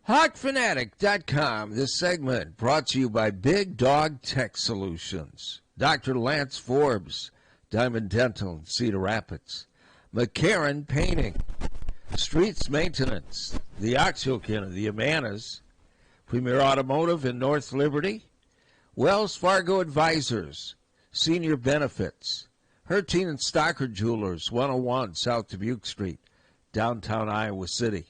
HawkFanatic.com. This segment brought to you by Big Dog Tech Solutions. Dr. Lance Forbes, Diamond Dental in Cedar Rapids. McCarran Painting. Streets Maintenance. The Oxyokin of the Amanas. Premier Automotive in North Liberty. Wells Fargo Advisors. Senior Benefits. Harty and Stocker Jewelers, 101 South Dubuque Street, downtown Iowa City.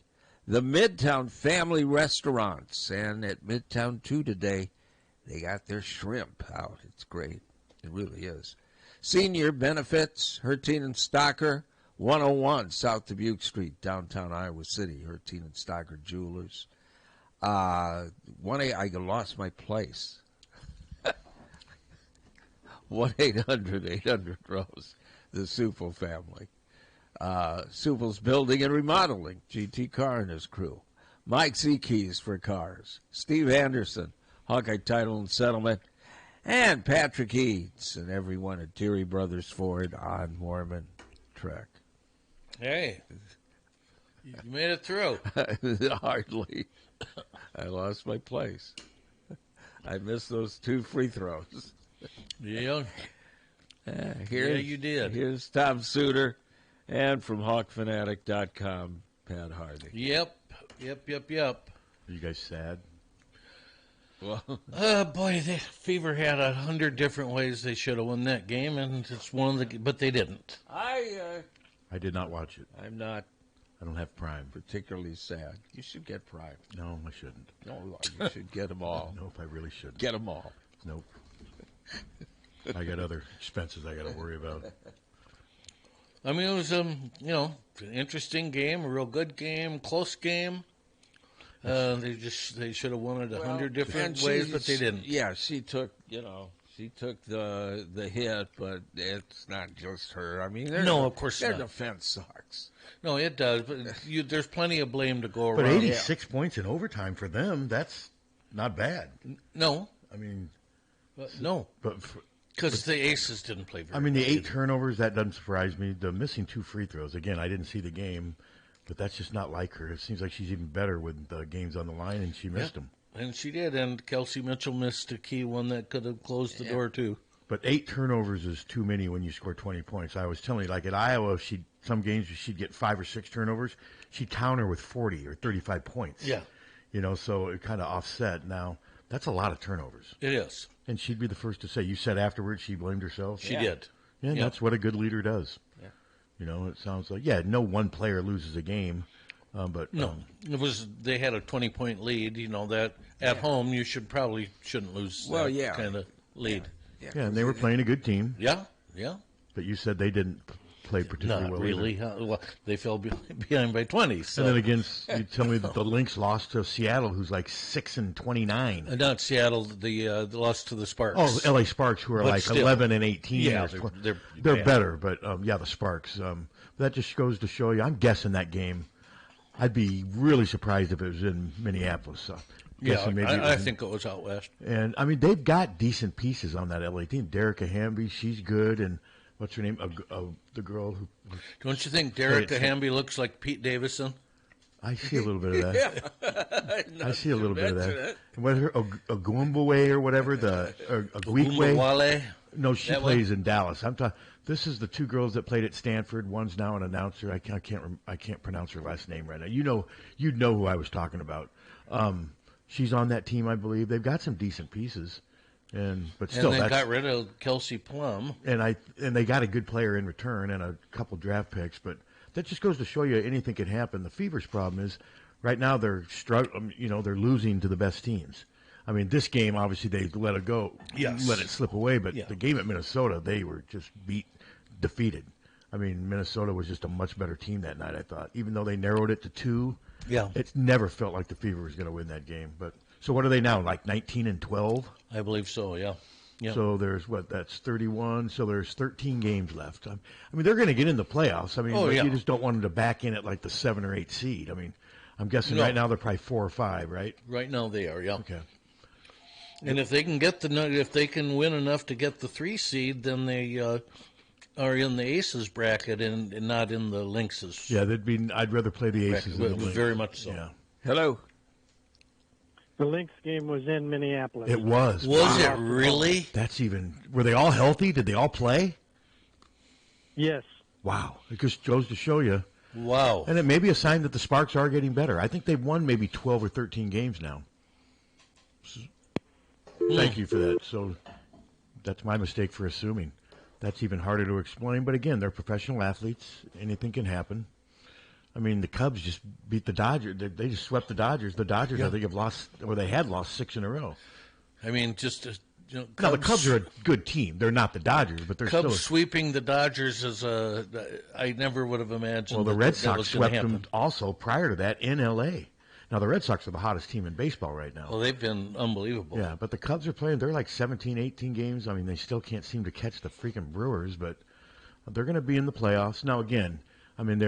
The Midtown Family Restaurants, and at Midtown 2 today, they got their shrimp out. It's great. It really is. Senior Benefits, Harty and Stocker, 101 South Dubuque Street, downtown Iowa City. Harty and Stocker Jewelers. I lost my place. 1-800-800-ROSE, the Supel family. Supel's Building and Remodeling, GT Carr and his crew. Mike Z. Keys for Cars. Steve Anderson, Hawkeye Title and Settlement. And Patrick Eads and everyone at Deary Brothers Ford on Mormon Trek. Hey, you made it through. Hardly. I lost my place. I missed those 2 free throws. Yeah. You did. Here's Tom Suter, and from HawkFanatic.com, Pat Harty. Yep. Are you guys sad? Well, boy, the Fever had 100 different ways they should have won that game, and it's one of the, but they didn't. I did not watch it. I'm not. I don't have Prime. Particularly sad. You should get Prime. No, I shouldn't. No, you should get them all. Nope, I really shouldn't. Get them all. Nope. I got other expenses I got to worry about. I mean, it was an interesting game, a real good game, close game. They should have won it 100 different ways, but they didn't. Yeah, she took the hit, but it's not just her. I mean, no, of course their not. defense sucks. No, it does, but there's plenty of blame to go around. But 86 points in overtime for them, that's not bad. No. I mean, no. But because the Aces didn't play very well. I mean, the 8 turnovers, that doesn't surprise me. The missing 2 free throws, again, I didn't see the game, but that's just not like her. It seems like she's even better with the games on the line, and she missed them. And she did, and Kelsey Mitchell missed a key one that could have closed the door, too. But 8 turnovers is too many when you score 20 points. I was telling you, like at Iowa, some games she'd get 5 or 6 turnovers. She'd counter with 40 or 35 points. Yeah. So it kind of offset. Now, that's a lot of turnovers. It is. And she'd be the first to say, you said afterwards she blamed herself? She did. Yeah, that's what a good leader does. Yeah. It sounds like, no one player loses a game. But no, they had a 20-point lead. That at home you shouldn't lose that kind of lead. Yeah, and they were playing a good team. Yeah. But you said they didn't play particularly well. Not really. Well, they fell behind by 20. So. And then against, you tell me that the Lynx lost to Seattle, who's like 6-29. Not Seattle. The lost to the Sparks. Oh, L.A. Sparks, who are but like still, 11-18. Yeah, they're better. But the Sparks. That just goes to show you. I'm guessing that game. I'd be really surprised if it was in Minneapolis. I think it was out west. And, I mean, they've got decent pieces on that L.A. team. Derica Hamby, she's good. And what's her name? The girl who... Don't you think Derica Hamby looks like Pete Davidson? I see a little bit of that. I see a little bit of that. What her Ogumbaway or whatever, Ogumbawale? No, she plays in Dallas. I'm talking... This is the 2 girls that played at Stanford. One's now an announcer. I can't pronounce her last name right now. You'd know who I was talking about. She's on that team, I believe. They've got some decent pieces, but still, and they got rid of Kelsey Plum. And they got a good player in return and a couple draft picks. But that just goes to show you anything can happen. The Fever's problem is right now they're struggling. They're losing to the best teams. I mean, this game obviously they let it go, let it slip away. But the game at Minnesota, they were just defeated. I mean, Minnesota was just a much better team that night, I thought. Even though they narrowed it to 2, it never felt like the Fever was going to win that game. But so what are they now, like 19-12? I believe so, yeah. So there's, that's 31. So there's 13 games left. I mean, they're going to get in the playoffs. I mean, you just don't want them to back in at like the 7 or 8 seed. I mean, I'm guessing right now they're probably 4 or 5, right? Right now they are, yeah. Okay. And if they can win enough to get the 3 seed, then they are in the Aces bracket and not in the Lynxes. Yeah, I'd rather play the Aces than the Lynx. Very much so. Yeah. Hello. The Lynx game was in Minneapolis. It was. Was it really? That's even. Were they all healthy? Did they all play? Yes. Wow. It just goes to show you. Wow. And it may be a sign that the Sparks are getting better. I think they've won maybe 12 or 13 games now. Thank you for that. So that's my mistake for assuming. That's even harder to explain. But again, they're professional athletes. Anything can happen. I mean, the Cubs just beat the Dodgers. They just swept the Dodgers. The Dodgers, I think, have lost, or they had lost 6 in a row. I mean, just now the Cubs are a good team. They're not the Dodgers, but they're Cubs still. Sweeping the Dodgers is I never would have imagined. Well, the Red Sox was swept happen. them also prior to that in L.A. Now the Red Sox are the hottest team in baseball right now. Well, they've been unbelievable. Yeah, but the Cubs are playing. They're like 17, 18 games. I mean, they still can't seem to catch the freaking Brewers, but they're going to be in the playoffs. Now, again, I mean,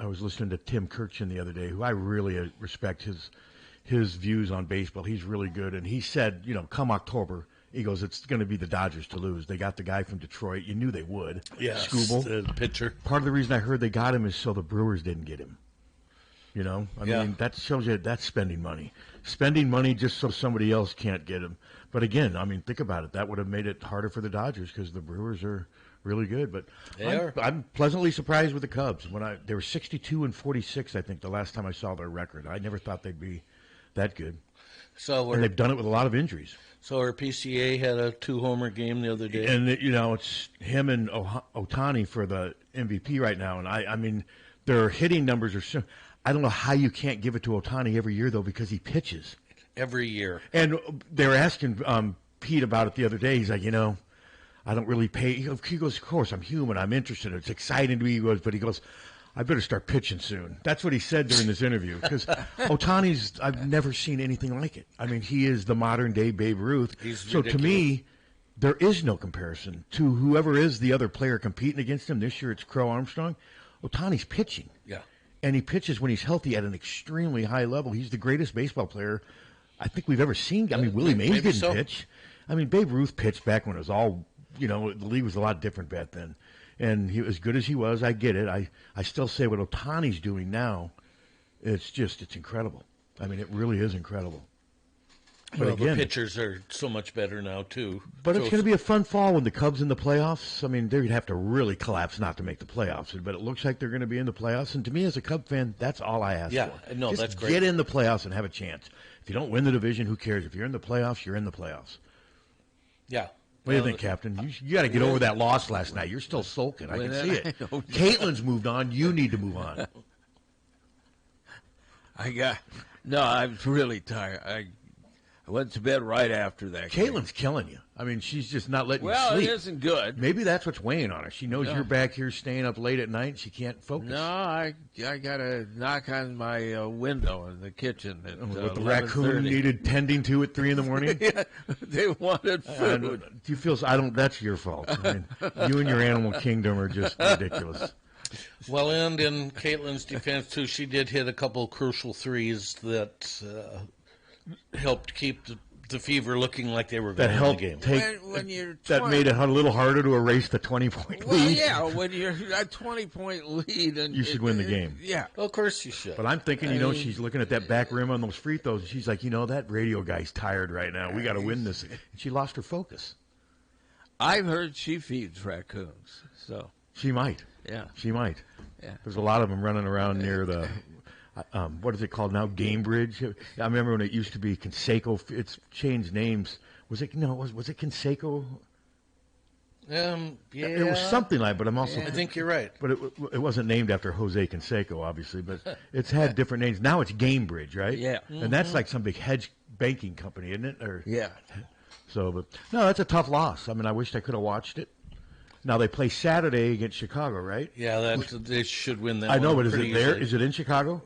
I was listening to Tim Kirchin the other day, who I really respect his views on baseball. He's really good, and he said, come October, he goes, it's going to be the Dodgers to lose. They got the guy from Detroit. You knew they would. Yeah, Skubal. the pitcher. Part of the reason I heard they got him is so the Brewers didn't get him. I mean, that shows you that's spending money. Spending money just so somebody else can't get him. But again, I mean, think about it. That would have made it harder for the Dodgers because the Brewers are really good. But I'm pleasantly surprised with the Cubs. They were 62-46, I think, the last time I saw their record. I never thought they'd be that good. And they've done it with a lot of injuries. So our PCA had a 2-homer game the other day. And, it's him and Ohtani for the MVP right now. And, I mean, their hitting numbers are so – I don't know how you can't give it to Ohtani every year, though, because he pitches. Every year. And they were asking Pete about it the other day. He's like, I don't really pay. He goes, of course, I'm human. I'm interested. It's exciting to me. But he goes, I better start pitching soon. That's what he said during this interview. Because Ohtani's, I've never seen anything like it. I mean, he is the modern-day Babe Ruth. So to me, there is no comparison to whoever is the other player competing against him. This year it's Crow Armstrong. Ohtani's pitching. Yeah. And he pitches when he's healthy at an extremely high level. He's the greatest baseball player I think we've ever seen. I mean, Willie Mays didn't pitch. I mean, Babe Ruth pitched back when it was all, the league was a lot different back then. And he, as good as he was, I get it. I still say what Ohtani's doing now, it's incredible. I mean, it really is incredible. But again, the pitchers are so much better now, too. But it's going to be a fun fall when the Cubs in the playoffs. I mean, they'd have to really collapse not to make the playoffs. But it looks like they're going to be in the playoffs. And to me, as a Cub fan, that's all I ask for. Yeah, no, Just that's great. Get in the playoffs and have a chance. If you don't win the division, who cares? If you're in the playoffs, you're in the playoffs. Yeah. What do you think, Captain? You got to get over that loss last night. You're still sulking. I can see it. Caitlin's moved on. You need to move on. I'm really tired. I went to bed right after that. Caitlin's killing you. I mean, she's just not letting you sleep. Well, it isn't good. Maybe that's what's weighing on her. She knows you're back here staying up late at night and she can't focus. No, I got to knock on my window in the kitchen. At, what the raccoon needed tending to at 3 in the morning? Yeah, they wanted food. Do you feel? That's your fault. I mean, you and your animal kingdom are just ridiculous. Well, and in Caitlin's defense, too, she did hit a couple crucial threes that helped keep the Fever looking like they were going to win the game. That made it a little harder to erase the 20-point lead. Well, yeah, when you're a 20-point lead. And you should win the game. Yeah. Well, of course you should. But I'm thinking, she's looking at that back rim on those free throws, and she's like, that radio guy's tired right now. We got to win this. And she lost her focus. I've heard she feeds raccoons, so. She might. Yeah. She might. Yeah. There's a lot of them running around near the, what is it called now? Game Bridge. I remember when it used to be Conseco. It's changed names. Was it Conseco? Yeah. It was something like, but I'm also. I think you're right. But it wasn't named after Jose Canseco, obviously. But it's had different names. Now it's Game Bridge, right? Yeah. And that's like some big hedge banking company, isn't it? Yeah. So, but no, that's a tough loss. I mean, I wished I could have watched it. Now they play Saturday against Chicago, right? Yeah, they should win that. I know, one but is it there? Is it in Chicago?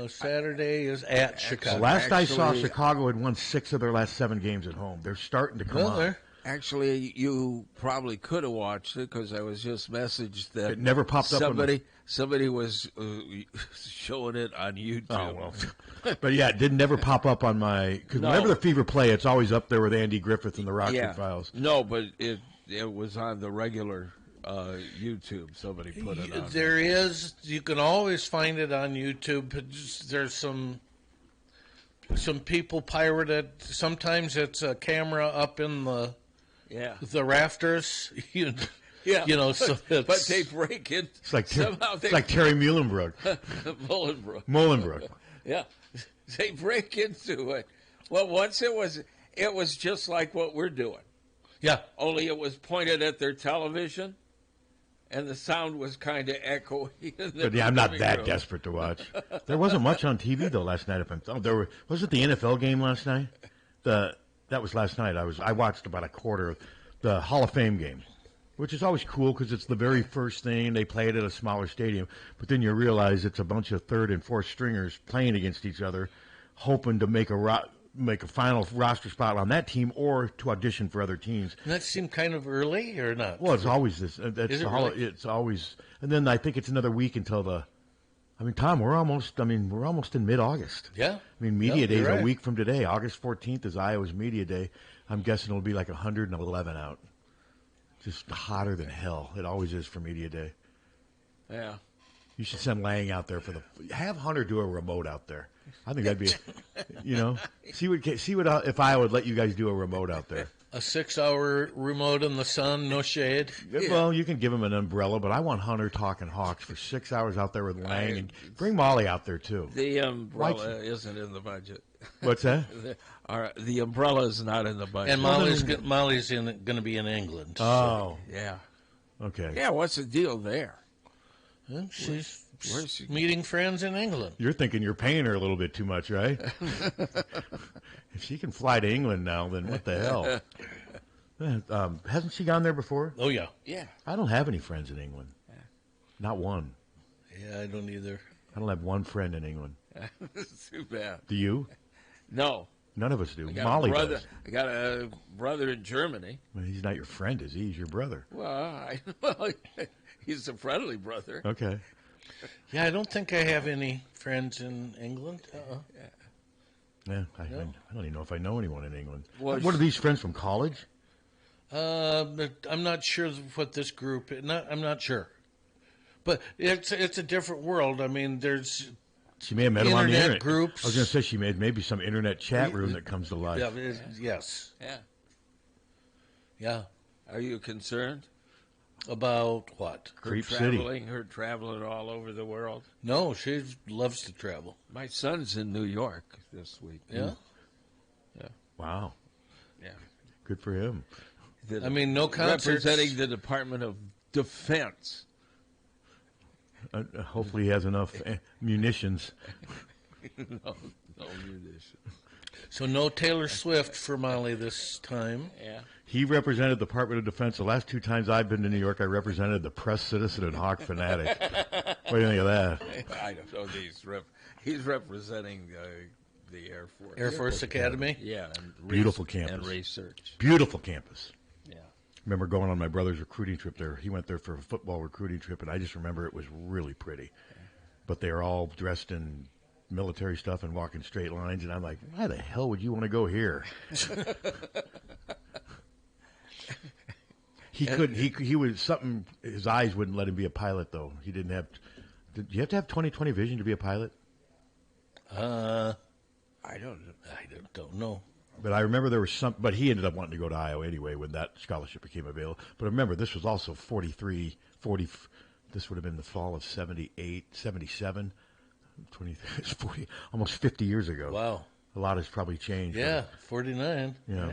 Saturday is at Chicago. The last I saw, Chicago had won 6 of their last 7 games at home. They're starting to come on. Actually, you probably could have watched it because I was just messaged that it never popped up. Somebody was showing it on YouTube. Oh well, but yeah, it did never pop up on my. Because whenever the Fever play, it's always up there with Andy Griffith and the Rockford Files. No, but it was on the regular YouTube. Somebody put it on. There is. You can always find it on YouTube. But there's some some people pirated. Sometimes it's a camera up in the rafters. Yeah. So but they break it. It's like somehow it's like Terry Muhlenbrook. Muhlenbrook. Yeah, they break into it. Well, once it was just like what we're doing. Yeah. Only it was pointed at their television, and the sound was kind of echoey. But I'm not that desperate to watch. There wasn't much on TV though last night. Was it the NFL game last night? That was last night. I watched about a quarter of the Hall of Fame game, which is always cool because it's the very first thing. They play it at a smaller stadium, but then you realize it's a bunch of third and fourth stringers playing against each other, hoping to make a final roster spot on that team or to audition for other teams. Doesn't that seem kind of early or not? Well, it's always this. Really? It's always, and then I think it's another week until Tom, we're almost in mid-August. Yeah. Media Day is right. a week from today. August 14th is Iowa's Media Day. I'm guessing it'll be like 111 out. Just hotter than hell. It always is for Media Day. Yeah. You should send Lang out there have Hunter do a remote out there. I think that'd be, see what if I would let you guys do a remote out there. A 6-hour remote in the sun, no shade. Yeah. Well, you can give him an umbrella, but I want Hunter talking Hawks for 6 hours out there with Lang, and bring Molly out there too. The umbrella isn't in the budget. What's that? The umbrella is not in the budget. And Molly's going to be in England. Oh, yeah. Okay. Yeah, what's the deal there? Well, she's Where's she? meeting friends in England. You're thinking you're paying her a little bit too much, right? If she can fly to England now, then what the hell? Hasn't she gone there before? Oh, yeah. Yeah. I don't have any friends in England. Not one. Yeah, I don't either. I don't have one friend in England. It's too bad. Do you? No. None of us do. I got Molly a brother. does. I got a brother in Germany. Well, he's not your friend, is he? He's your brother. Well, he's a friendly brother. Okay. Yeah, I don't think I have any friends in England. Yeah, I don't even know if I know anyone in England. Well, what are these friends from college? But I'm not sure what this group. I'm not sure, but it's a different world. I mean, there's She may have met him on the internet. Groups. I was going to say she made maybe some internet chat room that comes to life. Yeah, yes. Yeah. Yeah. Are you concerned? About what? Creep City. Her traveling all over the world. No, she loves to travel. My son's in New York this week. Yeah. Yeah. Wow. Yeah. Good for him. I mean, no concerts. Representing the Department of Defense. Hopefully he has enough munitions. No munitions. So no Taylor Swift for Molly this time. Yeah. He represented the Department of Defense. The last 2 times I've been to New York, I represented the Press Citizen and Hawk Fanatic. What do you think of that? I don't know. He's representing the Air Force. Air Force Academy? Yeah. Beautiful campus. And research. Beautiful campus. Yeah. Remember going on my brother's recruiting trip there. He went there for a football recruiting trip, and I just remember it was really pretty. But they were all dressed in military stuff and walking straight lines, and I'm like, why the hell would you want to go here? He couldn't. He was something. His eyes wouldn't let him be a pilot, though. He didn't have. Did you have to have 20/20 vision to be a pilot? I don't know. But I remember there was some. But he ended up wanting to go to Iowa anyway when that scholarship became available. But remember, this was also 40. This would have been the fall of 78, 77. 40, almost 50 years ago. Wow. A lot has probably changed. Yeah, 49. Yeah.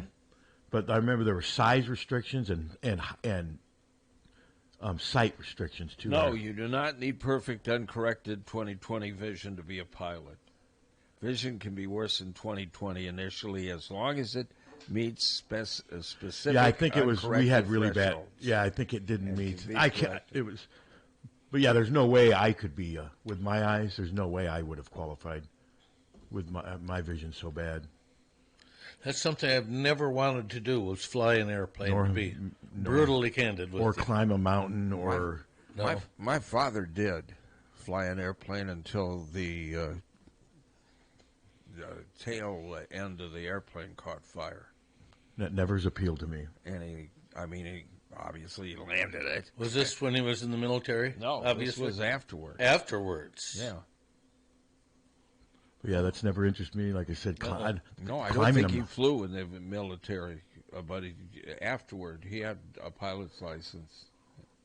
But I remember there were size restrictions and sight restrictions too. No, you do not need perfect, uncorrected 20/20 vision to be a pilot. Vision can be worse than 20/20 initially, as long as it meets specific. Yeah, I think it was. We had really bad. thresholds. Yeah, I think it didn't meet. I can't. It was. But yeah, there's no way I could be with my eyes. There's no way I would have qualified with my vision so bad. That's something I've never wanted to do, was fly an airplane, to be brutally candid with or you. climb a mountain, or My father did fly an airplane until the tail end of the airplane caught fire. that never has appealed to me. And he obviously landed it. Was this when he was in the military? No, obviously. this was afterward. Afterwards. Yeah. Yeah, that's never interested me. Like I said, No, I don't climbing think he them. flew in the military, but afterward he had a pilot's license.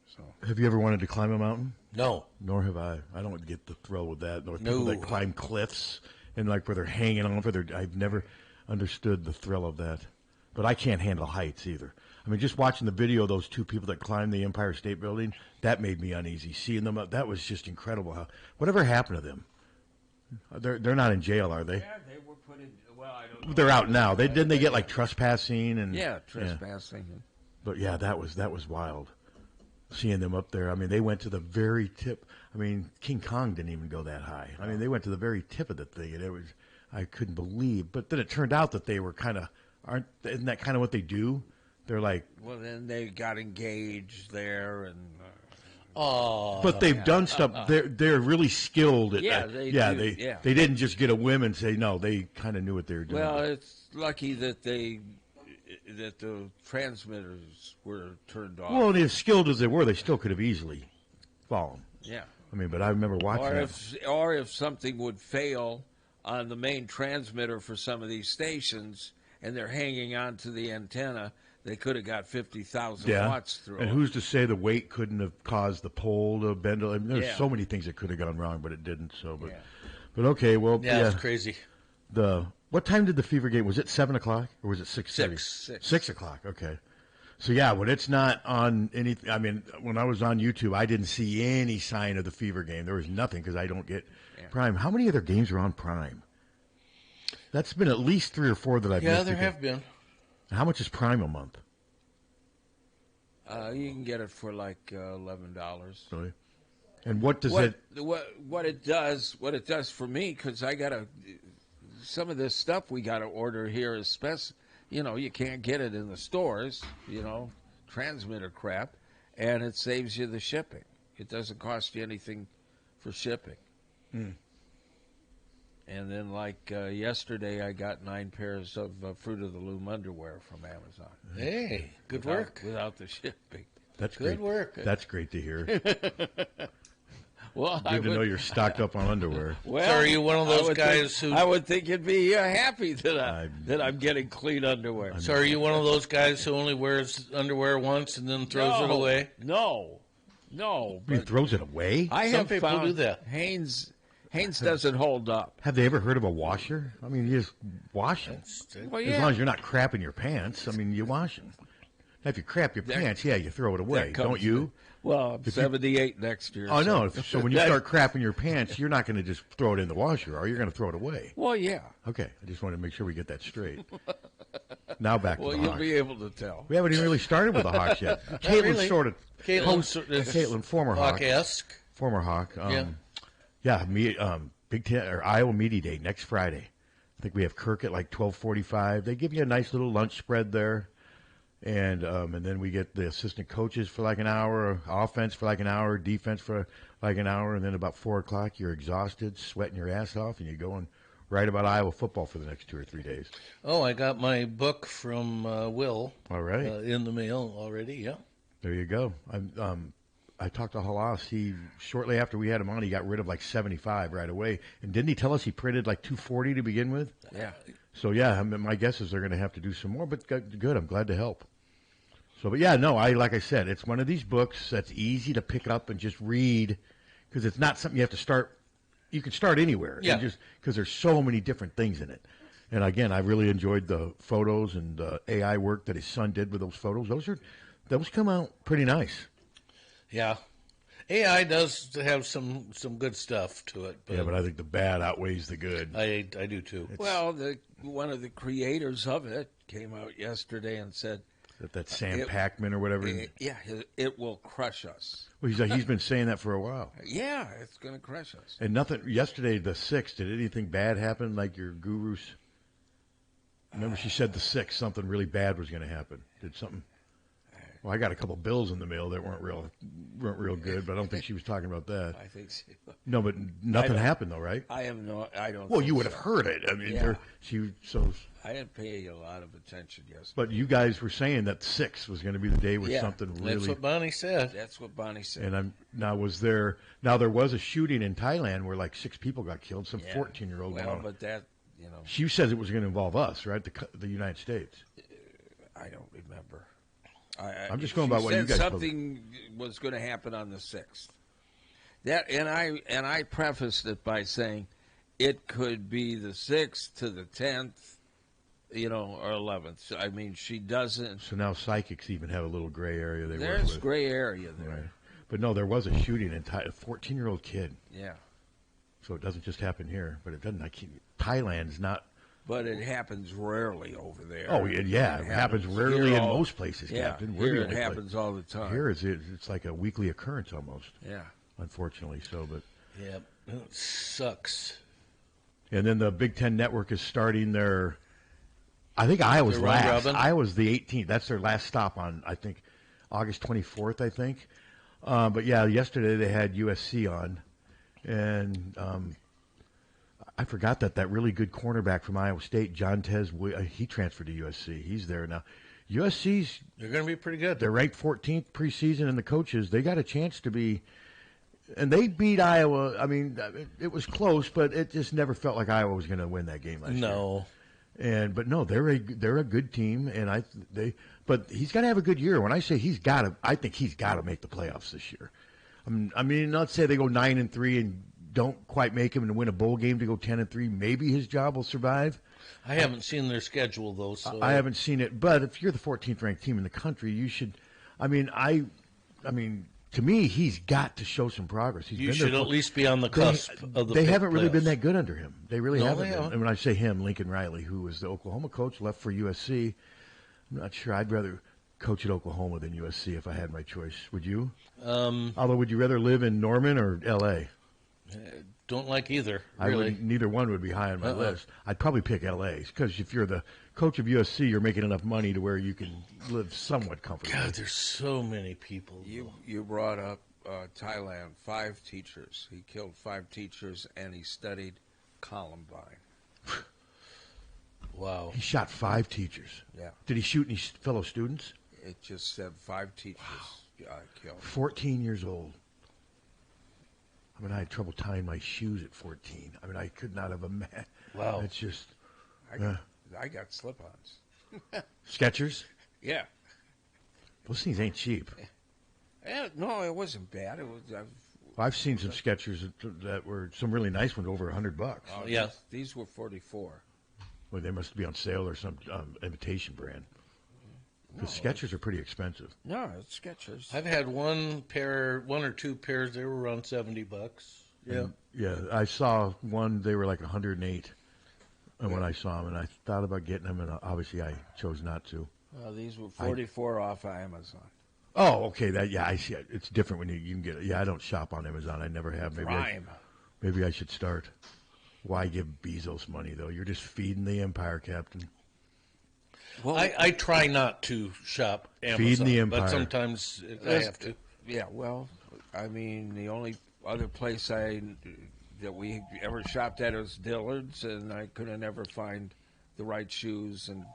So Have you ever wanted to climb a mountain? No. Nor have I. I don't get the thrill with that. Nor No. people that climb cliffs and like where they're hanging on for their. I've never understood the thrill of that. But I can't handle heights either. I mean, just watching the video of those two people that climbed the Empire State Building, that made me uneasy. Seeing them up, that was just incredible. How whatever happened to them? They're not in jail, are they? yeah, they were put in. Well, I don't know. They're out now. Didn't they get like trespassing and Yeah, trespassing. But yeah, that was wild. Seeing them up there. I mean, they went to the very tip. I mean, King Kong didn't even go that high. I mean, they went to the very tip of the thing, and it was I couldn't believe. But then it turned out that they were isn't that kind of what they do? They're like, Well, then they got engaged there, and but they've done stuff. They're really skilled at Yeah, that. they yeah, do, they yeah. they didn't just get a whim and say no. They kind of knew what they were doing. well, it's lucky that the transmitters were turned off. Well, and as skilled as they were, they still could have easily fallen. Yeah. I mean, but I remember watching that. Or if something would fail on the main transmitter for some of these stations, and they're hanging on to the antenna, they could have got 50,000 watts through. And them. who's to say the weight couldn't have caused the pole to bend? I mean, there's Yeah. so many things that could have gone wrong, but it didn't. So, Yeah. but okay. Well, Yeah, it's crazy. What time did the Fever game? Was it 7:00 or was it 6:30? 6:00. Okay. So yeah, when it's not on anything, I mean, when I was on YouTube, I didn't see any sign of the Fever game. There was nothing because I don't get Prime. How many other games are on Prime? That's been at least 3 or 4 that I've missed. Yeah, there have been. How much is Prime a month? You can get it for like $11. Really? And what does What it does for me, because I gotta some of this stuff we gotta order here is you can't get it in the stores, transmitter crap, and it saves you the shipping. It doesn't cost you anything for shipping. And then, like yesterday, I got 9 pairs of Fruit of the Loom underwear from Amazon. Hey, good work. Without the shipping. That's Good great. work. That's great to hear. Well, Good to know you're stocked up on underwear. Well, So are you one of those I would guys think, who- I would think you'd be happy that I'm getting clean underwear. So are you one of those guys who only wears underwear once and then throws it away? No. He But throws it away? I Some have people found do that. Hanes doesn't hold up. Have they ever heard of a washer? I mean, you just wash them. Well, As long as you're not crapping your pants, I mean, you wash them. Now, if you crap your pants, you throw it away, that comes don't you? Well, I'm 78 next year. Oh, so. no. So when you start crapping your pants, you're not going to just throw it in the washer, or you're going to throw it away. Well, yeah. Okay. I just wanted to make sure we get that straight. Now back to Well, the you'll Hawks. be able to tell. We haven't even really started with the Hawks yet. Caitlin really. sort of. Caitlin, Former Hawk. Hawk-esque. Former Hawk. Yeah. Big Ten or Iowa Media Day next Friday. I think we have Kirk at like 12:45. They give you a nice little lunch spread there, and then we get the assistant coaches for like an hour, offense for like an hour, defense for like an hour, and then about 4:00 you're exhausted, sweating your ass off, and you're going right about Iowa football for the next 2 or 3 days. Oh, I got my book from Will. All right. In the mail already. Yeah. There you go. I talked to Halas. He shortly after we had him on, he got rid of like 75 right away. And didn't he tell us he printed like 240 to begin with? Yeah. So yeah, I mean, my guess is they're going to have to do some more. But good. I'm glad to help. So, but yeah, no. Like I said, it's one of these books that's easy to pick up and just read because it's not something you have to start. You can start anywhere. Yeah. Just because there's so many different things in it. And again, I really enjoyed the photos and AI work that his son did with those photos. Those come out pretty nice. Yeah. AI does have some good stuff to it. But Yeah, but I think the bad outweighs the good. I do too. Well, one of the creators of it came out yesterday and said, That Sam Packman or whatever. it will crush us. Well, he's been saying that for a while. Yeah, it's going to crush us. And nothing. Yesterday, the 6th, did anything bad happen? Like your gurus? Remember, she said the 6th, something really bad was going to happen. Did something? Well, I got a couple bills in the mail that weren't real good, but I don't think she was talking about that. I think so. No, but nothing happened though, right? I don't. Well, think you would so. have heard it. I mean, Yeah. I I didn't pay a lot of attention yesterday. But you guys were saying that 6 was going to be the day where Yeah, something really. That's what Bonnie said. That's what Bonnie said. And there was a shooting in Thailand where like 6 people got killed. Some 14-year-old. Well, but that She says it was going to involve us, right? The United States. I don't remember. I'm just going by what you guys. Something was going to happen on the 6th. And I prefaced it by saying it could be the 6th to the 10th, or 11th. I mean, she doesn't. So now psychics even have a little gray area they work There's with. gray area there. Right. But no, there was a shooting in a 14-year-old kid. Yeah. So it doesn't just happen here, but it doesn't. Thailand's not. But it happens rarely over there. Oh, yeah. It happens rarely in most places, yeah, Captain. Here it happens all the time. Here it's like a weekly occurrence almost. Yeah. Unfortunately, but. Yep. It sucks. And then the Big Ten Network is starting their. I think Iowa's last. Iowa's the 18th. That's their last stop on, I think, August 24th, I think. But, yeah, yesterday they had USC on. And I forgot that really good cornerback from Iowa State, John Tez, he transferred to USC. He's there now. USC's. They're going to be pretty good. They're ranked 14th preseason, and the coaches, they got a chance to be. And they beat Iowa. I mean, it was close, but it just never felt like Iowa was going to win that game last year. No. But no, they're a good team, and but he's got to have a good year. When I say I think he's got to make the playoffs this year. I mean, let's say they go 9-3 and don't quite make him and win a bowl game to go 10-3. Maybe his job will survive. I haven't seen their schedule though. So I haven't seen it, but if you're the 14th ranked team in the country, you should. I mean, to me, he's got to show some progress. You should at least be on the cusp of the. They haven't really playoffs. been that good under him. They really haven't. They haven't. And when I say him, Lincoln Riley, who was the Oklahoma coach, left for USC. I'm not sure. I'd rather coach at Oklahoma than USC if I had my choice. Would you? Although, would you rather live in Norman or L.A.? Don't like either. Really, neither one would be high on my list. I'd probably pick L.A. because if you're the coach of USC, you're making enough money to where you can live somewhat comfortably. God, there's so many people. You brought up Thailand, 5 teachers. He killed 5 teachers, and he studied Columbine. Wow. He shot 5 teachers. Yeah. Did he shoot any fellow students? It just said 5 teachers killed. 14 years old. I mean, I had trouble tying my shoes at 14. I mean, I could not have imagined. Wow. It's just. I got slip-ons. Skechers? Yeah. Those things ain't cheap. No, it wasn't bad. It was. I've seen some Skechers that were some really nice ones over $100. Oh, yeah. These were 44. Well, they must be on sale or some imitation brand. Because Skechers are pretty expensive. No, it's Skechers. I've had one or two pairs. They were around $70. Yeah. Yeah, I saw one. They were like 108 when I saw them, and I thought about getting them, and obviously I chose not to. These were 44 off Amazon. Oh, okay. I see. It's different when you can get it. Yeah, I don't shop on Amazon. I never have. Maybe I should start. Why give Bezos money though? You're just feeding the empire, Captain. Well, I try not to shop Amazon, feeding the empire. But sometimes I have to. Yeah, well, I mean, the only other place that we ever shopped at was Dillard's, and I couldn't ever find the right shoes. And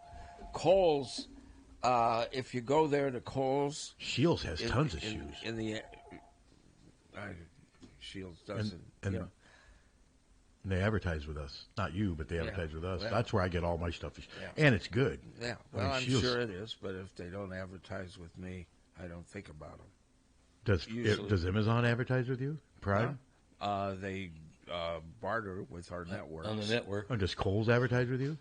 Kohl's, if you go there to Kohl's, Shields has tons of shoes. Shields doesn't. And they advertise with us. Not you, but they advertise with us. That's where I get all my stuff. Yeah. And it's good. Yeah, well, I'm sure it is, but if they don't advertise with me, I don't think about them. Does Amazon advertise with you? Prime? They barter with our network. On the network. Oh, does Kohl's advertise with you?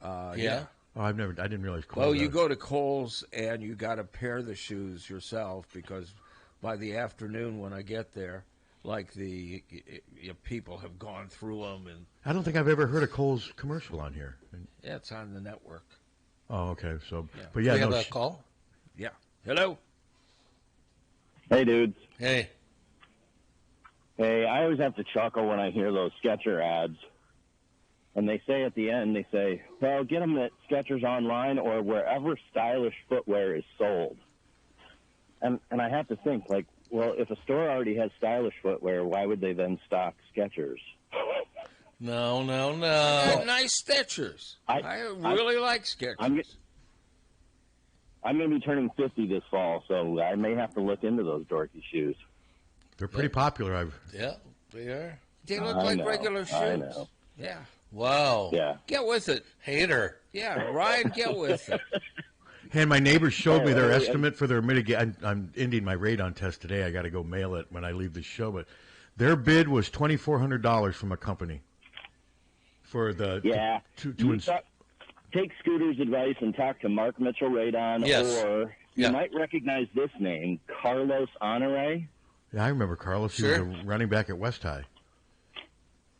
Yeah. Oh, I didn't realize Kohl's. Well, you go to Kohl's and you got to pair the shoes yourself because by the afternoon when I get there, like people have gone through them, and I don't think I've ever heard a Kohl's commercial on here. Yeah, it's on the network. Oh, okay. So, yeah. But yeah, we have a call. Yeah. Hello. Hey, dudes. Hey. Hey, I always have to chuckle when I hear those Skechers ads, and they say at the end, well, get them at Skechers online or wherever stylish footwear is sold. And I have to think, like, well, if a store already has stylish footwear, why would they then stock Skechers? No. Nice Skechers. I really like Skechers. I'm going to be turning 50 this fall, so I may have to look into those dorky shoes. They're pretty popular. Yeah, they are. They look like regular shoes. I know. Yeah. Wow. Yeah. Get with it. Hater. Yeah, Ryan, get with it. And my neighbors showed me their estimate for their mitigation. I'm ending my radon test today. I got to go mail it when I leave the show. But their bid was $2,400 from a company for the take Scooter's advice and talk to Mark Mitchell Radon, or you might recognize this name, Carlos Honore. Yeah, I remember Carlos. He was a running back at West High.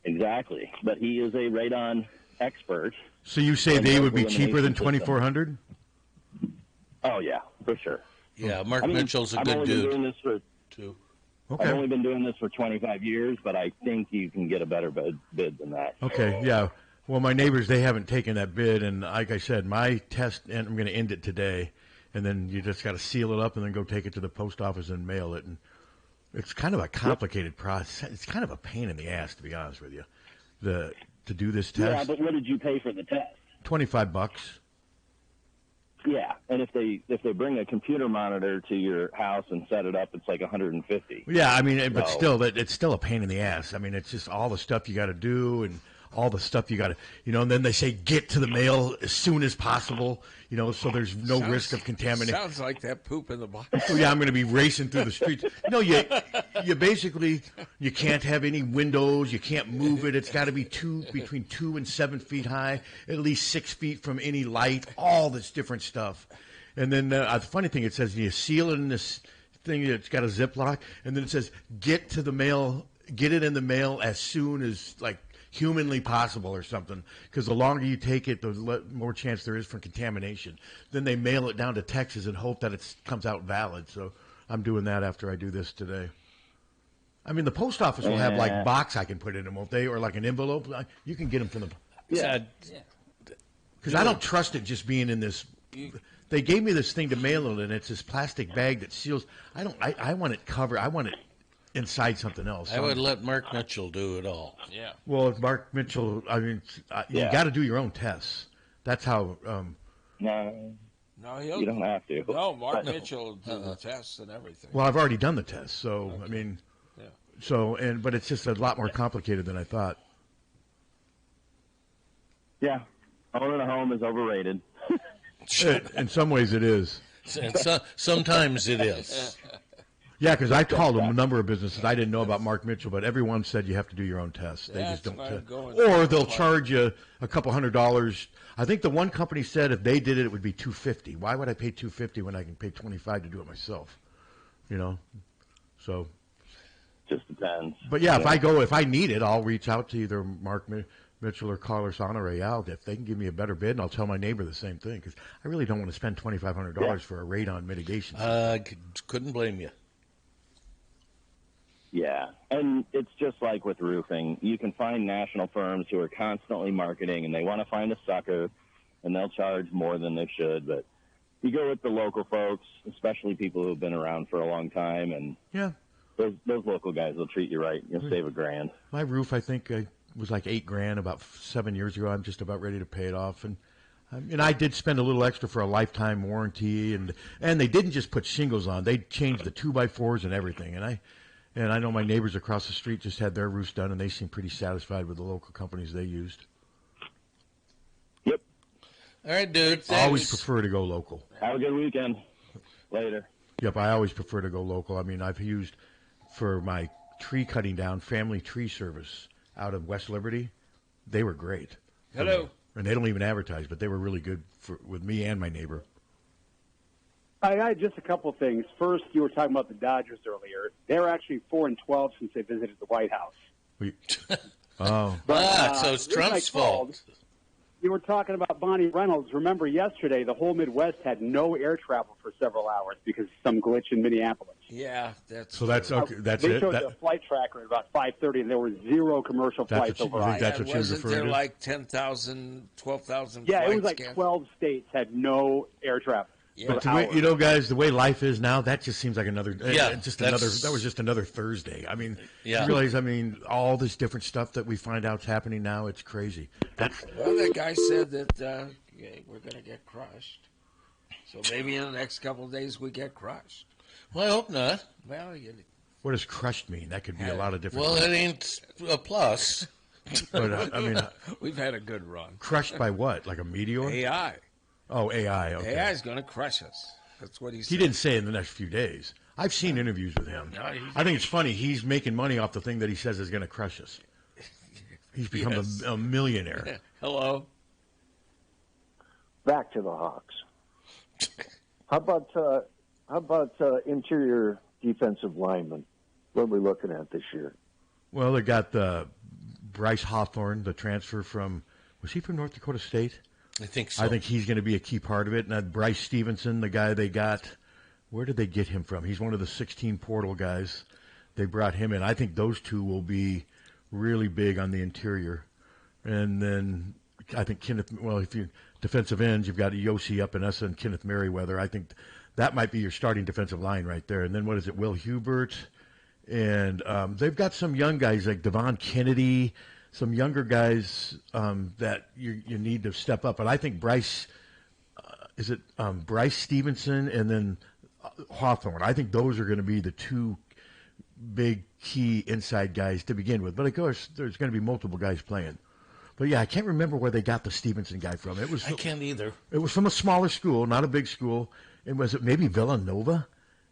Exactly, but he is a radon expert. So you say they would be cheaper than $2,400? Oh yeah, for sure. Yeah, Mark Mitchell's a good dude. Okay. I've only been doing this for 25 years, but I think you can get a better bid than that. Okay, yeah. Well, my neighbors, they haven't taken that bid, and like I said, my test, and I'm going to end it today, and then you just got to seal it up and then go take it to the post office and mail it. And it's kind of a complicated process. It's kind of a pain in the ass, to be honest with you, to do this test. Yeah, but what did you pay for the test? $25. Yeah, and if they bring a computer monitor to your house and set it up, it's like $150. Yeah, I mean, but still, it's still a pain in the ass. I mean, it's just all the stuff you got to do and all the stuff you got to, and then they say get to the mail as soon as possible, so there's no risk of contamination. Sounds like that poop in the box. So yeah, I'm going to be racing through the streets. No, you basically, you can't have any windows. You can't move it. It's got to be between 2 and 7 feet high, at least 6 feet from any light, all this different stuff. And then the funny thing, it says you seal it in this thing. It's got a Ziploc, and then it says get it in the mail as soon as humanly possible or something, because the longer you take it, the more chance there is for contamination. Then they mail it down to Texas and hope that it comes out valid. So I'm doing that after I do this today. I mean, the post office will have box I can put in them, won't they? Or like an envelope. You can get them from the. Yeah. Because I don't trust it just being in this. They gave me this thing to mail it, and it's this plastic bag that seals. I want it covered. I want it inside something else. I would let Mark Mitchell do it all. Yeah. Well, if Mark Mitchell, I mean, you got to do your own tests. That's how. No, you don't have to. No, Mark Mitchell will do the tests and everything. Well, I've already done the test, so I mean, but it's just a lot more complicated than I thought. Yeah, owning a home is overrated. In some ways, it is. Sometimes it is. Yeah, because I called a number of businesses. I didn't know about Mark Mitchell, but everyone said you have to do your own tests. They just don't. Or they'll charge you a couple $100. I think the one company said if they did it, it would be $250. Why would I pay $250 when I can pay $25 to do it myself? So. Just depends. But yeah, if I need it, I'll reach out to either Mark Mitchell or Carlos Honore out if they can give me a better bid, and I'll tell my neighbor the same thing because I really don't want to spend $2,500 for a radon mitigation. Couldn't blame you. Yeah, and it's just like with roofing. You can find national firms who are constantly marketing, and they want to find a sucker, and they'll charge more than they should. But you go with the local folks, especially people who have been around for a long time, and those local guys will treat you right. You'll save $1,000. My roof, I think, was like $8,000 about 7 years ago. I'm just about ready to pay it off, and I did spend a little extra for a lifetime warranty, and they didn't just put shingles on; they changed the 2x4s and everything, And I know my neighbors across the street just had their roofs done, and they seem pretty satisfied with the local companies they used. Yep. All right, dude. Thanks. I always prefer to go local. Have a good weekend. Later. Yep, I always prefer to go local. I mean, I've used for my tree cutting down Family Tree Service out of West Liberty. They were great. Hello. And they don't even advertise, but they were really good with me and my neighbor. I had just a couple of things. First, you were talking about the Dodgers earlier. They're actually 4-12 since they visited the White House. So it's Trump's fault. You were talking about Bonnie Reynolds. Remember yesterday, the whole Midwest had no air travel for several hours because of some glitch in Minneapolis. Yeah, that's okay. That's they it. showed the flight tracker at about 5:30, and there were 0 commercial flights over I. That's what you were wasn't referring there to? like 10,000, 12,000 Yeah, flights it was like 12 states had no air travel. But guys, the way life is now, that just seems like another. That was just another Thursday. I mean, you realize, all this different stuff that we find out's happening now. It's crazy. Well, that guy said that we're going to get crushed. So maybe in the next couple of days we get crushed. Well, I hope not. Well, what does crushed mean? That could be a lot of different. Well, it ain't a plus. But we've had a good run. Crushed by what? Like a meteor? AI. Oh, AI. Okay. AI is going to crush us. That's what he said. He didn't say in the next few days. I've seen interviews with him. No, I think it's funny. He's making money off the thing that he says is going to crush us. He's become a millionaire. Hello. Back to the Hawks. How about interior defensive linemen? What are we looking at this year? Well, they got Bryce Hawthorne, the transfer from – was he from North Dakota State? I think so. I think he's going to be a key part of it. And Bryce Stevenson, the guy they got – where did they get him from? He's one of the 16 portal guys. They brought him in. I think those two will be really big on the interior. And then I think if you defensive ends, you've got Yossi Epinesa and Kenneth Merriweather. I think that might be your starting defensive line right there. And then what is it, Will Hubert? And they've got some young guys like Devon Kennedy, some younger guys that you need to step up. But I think Bryce Stevenson and then Hawthorne. I think those are going to be the two big key inside guys to begin with. But of course, there's going to be multiple guys playing. But yeah, I can't remember where they got the Stevenson guy from. I can't either. It was from a smaller school, not a big school. And was it maybe Villanova?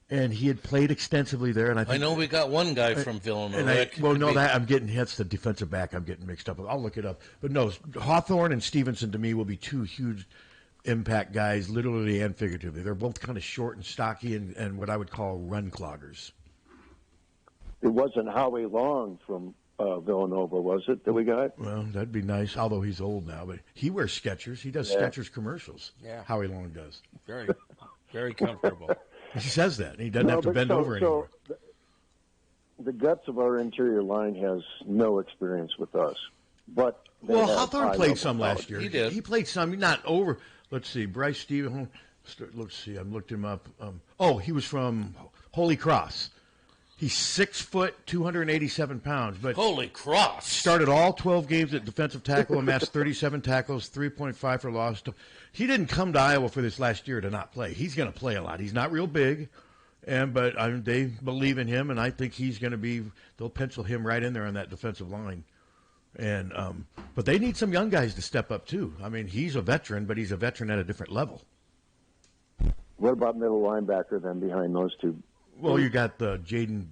And he had played extensively there. And I know we got one guy from Villanova. That's the defensive back I'm getting mixed up with. I'll look it up. But no, Hawthorne and Stevenson to me will be two huge impact guys, literally and figuratively. They're both kind of short and stocky and what I would call run cloggers. It wasn't Howie Long from Villanova, was it, that we got? Well, that'd be nice, although he's old now. But he wears Skechers. He does Skechers commercials. Yeah. Howie Long does. Very, very comfortable. He says that. He doesn't have to bend over anymore. The guts of our interior line has no experience with us. But Hawthorne played some last year. He did. He played some, not over. Let's see. Bryce Stevens. Let's see. I looked him up. He was from Holy Cross. He's 6 foot, 287 pounds. But Holy Cross! Started all 12 games at defensive tackle, amassed 37 tackles, 3.5 for loss. He didn't come to Iowa for this last year to not play. He's going to play a lot. He's not real big, but they believe in him, and I think he's going to be. They'll pencil him right in there on that defensive line. And but they need some young guys to step up too. I mean, he's a veteran, but he's a veteran at a different level. What about middle linebacker then behind those two? Well, you got Jaden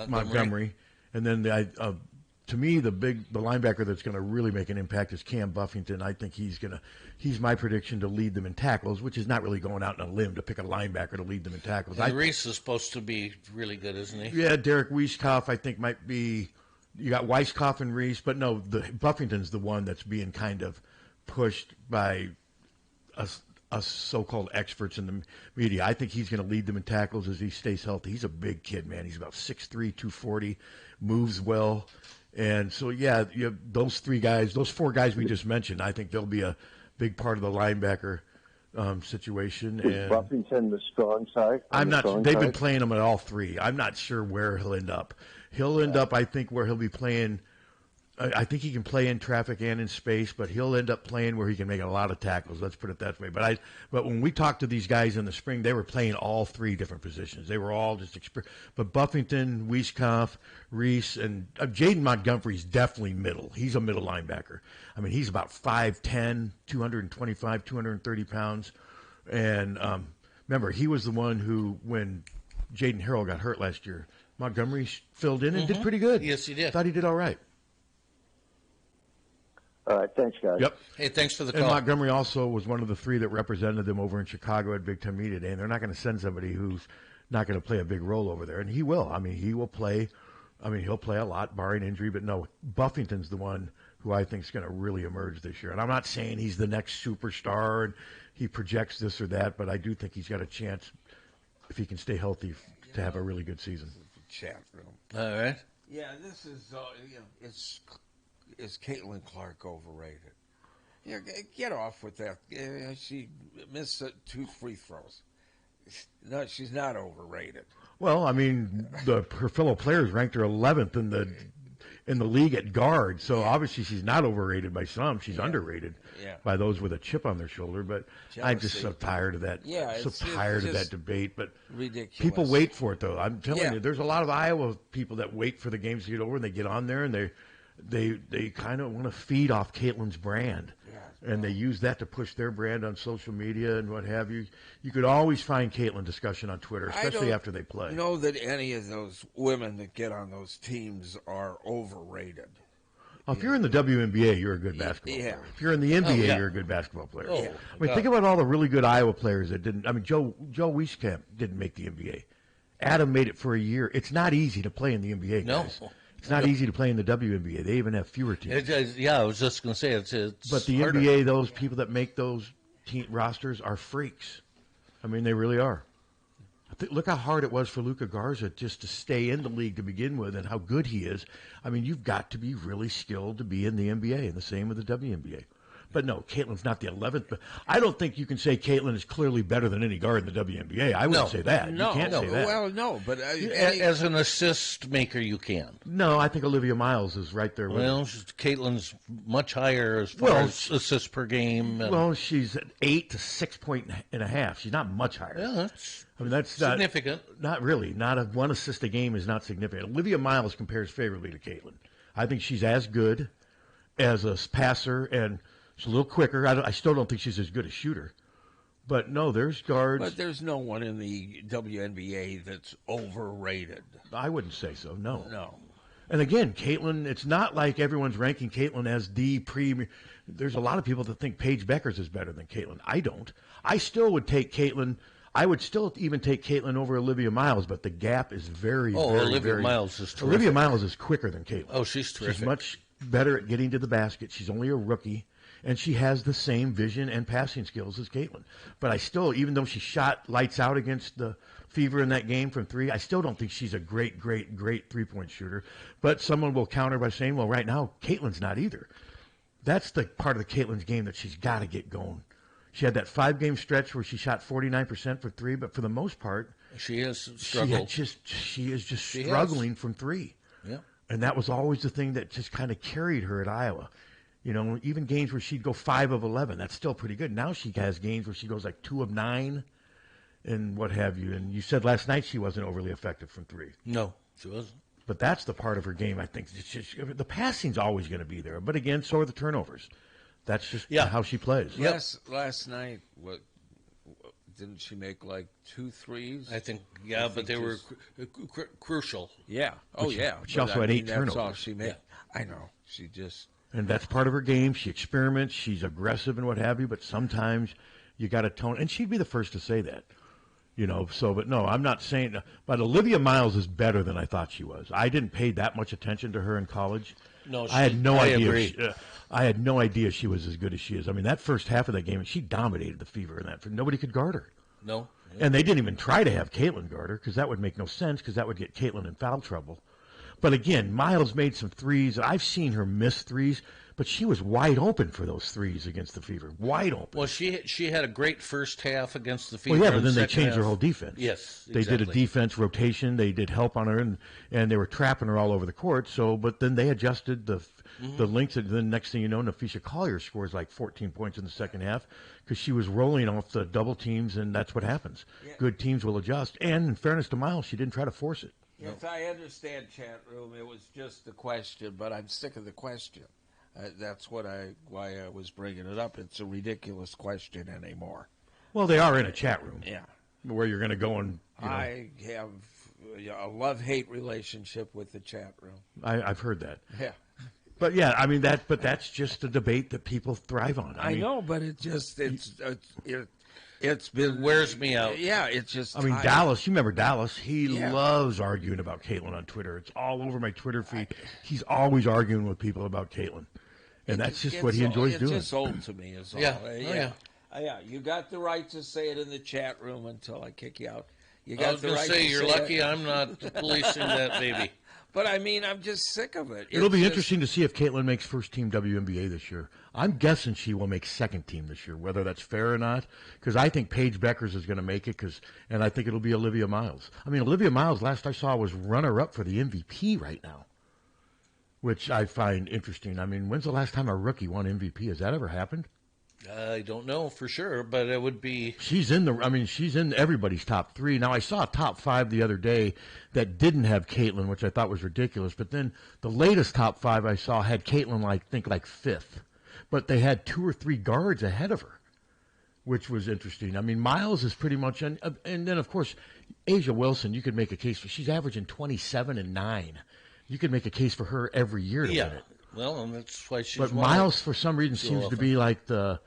Montgomery, and then to me the linebacker that's going to really make an impact is Cam Buffington. I think he's my prediction to lead them in tackles, which is not really going out on a limb to pick a linebacker to lead them in tackles. And Reese is supposed to be really good, isn't he? Yeah, Derek Weiskopf I think might be. You got Weiskopf and Reese, but no, Buffington's the one that's being kind of pushed by us so-called experts in the media. I think he's going to lead them in tackles as he stays healthy. He's a big kid, man. He's about 6'3", 240, moves well. And so, yeah, you have those three guys, those four guys we just mentioned, I think they'll be a big part of the linebacker situation. Is Buffington the strong side? They've been playing him at all three. I'm not sure where he'll end up. He'll end up, I think, where he'll be playing. I think he can play in traffic and in space, but he'll end up playing where he can make a lot of tackles. Let's put it that way. But when we talked to these guys in the spring, they were playing all three different positions. They were all just But Buffington, Weiskopf, Reese, and Jaden Montgomery's definitely middle. He's a middle linebacker. I mean, he's about 5'10", 225, 230 pounds. And remember, he was the one who, when Jaden Harrell got hurt last year, Montgomery filled in and did pretty good. Yes, he did. Thought he did all right. All right, thanks, guys. Yep. Hey, thanks for the call. And Montgomery also was one of the three that represented them over in Chicago at Big Ten Media Day, and they're not going to send somebody who's not going to play a big role over there. And he will. I mean, he will play. I mean, he'll play a lot, barring injury. But no, Buffington's the one who I think is going to really emerge this year. And I'm not saying he's the next superstar and he projects this or that, but I do think he's got a chance, if he can stay healthy, to have a really good season. Chat room. All right. Yeah, this is, is Caitlin Clark overrated? Yeah, get off with that. She missed 2 free throws. No, she's not overrated. Well, I mean, her fellow players ranked her 11th in the league at guard, so obviously she's not overrated by some. She's underrated by those with a chip on their shoulder. But I'm just so tired of that. Tired of that debate. But ridiculous. People wait for it, though. I'm telling you, there's a lot of Iowa people that wait for the games to get over, and they get on there and they kind of want to feed off Caitlin's brand. And they use that to push their brand on social media and what have you. You could always find Caitlin discussion on Twitter, especially after they play. I don't know that any of those women that get on those teams are overrated. Well, if you're in the WNBA, you're a good basketball player. If you're in the NBA, you're a good basketball player. I mean, think about all the really good Iowa players that didn't. I mean, Joe Wieskamp didn't make the NBA. Adam made it for a year. It's not easy to play in the NBA, guys. No. It's not easy to play in the WNBA. They even have fewer teams. I was just going to say it's but the harder. NBA, those people that make those team rosters are freaks. I mean, they really are. Look how hard it was for Luka Garza just to stay in the league to begin with and how good he is. I mean, you've got to be really skilled to be in the NBA, and the same with the WNBA. But no, Caitlin's not the 11th. But I don't think you can say Caitlin is clearly better than any guard in the WNBA. I wouldn't say that. No, you can't say that. Well, no, but as an assist maker, you can. No, I think Olivia Miles is right there with her. Caitlin's much higher as far as assists per game. Well, she's at 8 to 6.5. She's not much higher. Yeah, that's significant. Not really. Not one assist a game is not significant. Olivia Miles compares favorably to Caitlin. I think she's as good as a passer and she's a little quicker. I still don't think she's as good a shooter. But, no, there's guards. But there's no one in the WNBA that's overrated. I wouldn't say so, no. No. And, again, Caitlin, it's not like everyone's ranking Caitlin as the premier. There's a lot of people that think Paige Beckers is better than Caitlin. I don't. I still would take Caitlin. I would still even take Caitlin over Olivia Miles, but the gap is very, Olivia Miles is terrific. Olivia Miles is quicker than Caitlin. Oh, she's terrific. She's much better at getting to the basket. She's only a rookie. And she has the same vision and passing skills as Caitlin. But I still, even though she shot lights out against the Fever in that game from 3, I still don't think she's a great three-point shooter. But someone will counter by saying, well, right now, Caitlin's not either. That's the part of the Caitlin's game that she's got to get going. She had that 5-game stretch where she shot 49% for 3, but for the most part, she has struggled. She is just struggling from 3. Yeah. And that was always the thing that just kind of carried her at Iowa. You know, even games where she'd go 5 of 11, that's still pretty good. Now she has games where she goes like 2 of 9 and what have you. And you said last night she wasn't overly effective from 3. No, she wasn't. But that's the part of her game I think. The passing's always going to be there. But again, so are the turnovers. That's just how she plays. Last night, didn't she make like 2 threes? I think, but they were crucial. Yeah. She also had 8 turnovers. That's all she made. I know. She just... And that's part of her game. She experiments. She's aggressive and what have you. But sometimes you got to tone. And she'd be the first to say that. You know, but no, I'm not saying. But Olivia Miles is better than I thought she was. I didn't pay that much attention to her in college. No, I had no idea. Agree. I had no idea she was as good as she is. I mean, that first half of that game, she dominated the Fever in that. Nobody could guard her. No. And they didn't even try to have Caitlin guard her because that would make no sense because that would get Caitlin in foul trouble. But again, Miles made some threes. I've seen her miss threes, but she was wide open for those threes against the Fever. Wide open. Well, she had a great first half against the Fever. Well, yeah, but then they changed their whole defense. Yes, exactly. They did a defense rotation. They did help on her, and they were trapping her all over the court. So, but then they adjusted the links. And then next thing you know, Nafisha Collier scores like 14 points in the second half because she was rolling off the double teams, and that's what happens. Yeah. Good teams will adjust. And in fairness to Miles, she didn't try to force it. Yes, I understand, chat room. It was just a question, but I'm sick of the question. That's why I was bringing it up. It's a ridiculous question anymore. Well, they are in a chat room. Yeah. Where you're going to go and... I have a love-hate relationship with the chat room. I've heard that. Yeah. But, yeah, I mean, that's just a debate that people thrive on. I know, but it's been... It wears me out. Yeah, it's just... I mean, Dallas, you remember Dallas? He loves arguing about Caitlin on Twitter. It's all over my Twitter feed. He's always arguing with people about Caitlin. And that's just what he enjoys doing. It's just old to me is all. Yeah. Yeah, you got the right to say it in the chat room until I kick you out. You got I was going to say, you're lucky I'm not policing that baby. But, I mean, I'm just sick of it. It'll be interesting to see if Caitlin makes first-team WNBA this year. I'm guessing she will make second-team this year, whether that's fair or not, because I think Paige Beckers is going to make it, and I think it'll be Olivia Miles. I mean, Olivia Miles, last I saw, was runner-up for the MVP right now, which I find interesting. I mean, when's the last time a rookie won MVP? Has that ever happened? I don't know for sure, but it would be. She's in everybody's top 3. Now, I saw a top 5 the other day that didn't have Caitlin, which I thought was ridiculous. But then the latest top 5 I saw had Caitlin, like 5th. But they had 2 or 3 guards ahead of her, which was interesting. I mean, Miles is pretty much, and then, of course, Asia Wilson, you could make a case for, she's averaging 27 and 9. You could make a case for her every year to win it. Well, and that's why she's. But Miles, for some reason, seems to be like the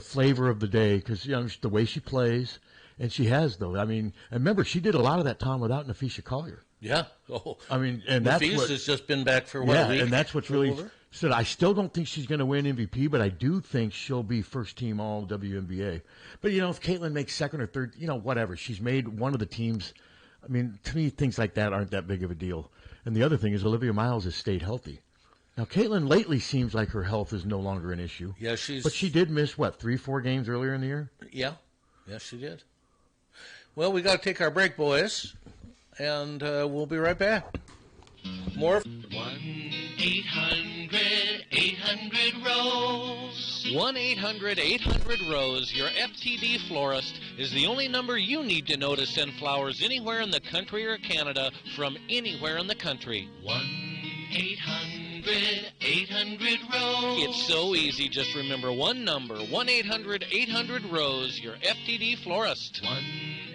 flavor of the day because the way she plays, and she has though. I mean, and remember she did a lot of that time without Nafisha Collier. Yeah. Oh. I mean, and that's what has just been back for a week. And that's what's really said. I still don't think she's going to win MVP, but I do think she'll be first team All WNBA. But if Caitlin makes second or third, whatever, she's made one of the teams. I mean, to me, things like that aren't that big of a deal. And the other thing is Olivia Miles has stayed healthy. Now, Caitlin lately seems like her health is no longer an issue. Yeah, But she did miss, 3-4 games earlier in the year? Yeah. Yes, she did. Well, we got to take our break, boys, and we'll be right back. More. 1-800-800-ROSE. 1-800-800-ROSE. Your FTD florist is the only number you need to know to send flowers anywhere in the country or Canada from anywhere in the country. 1-800-800-ROSE. It's so easy. Just remember one number. 1-800-800-ROSE. Your FTD florist.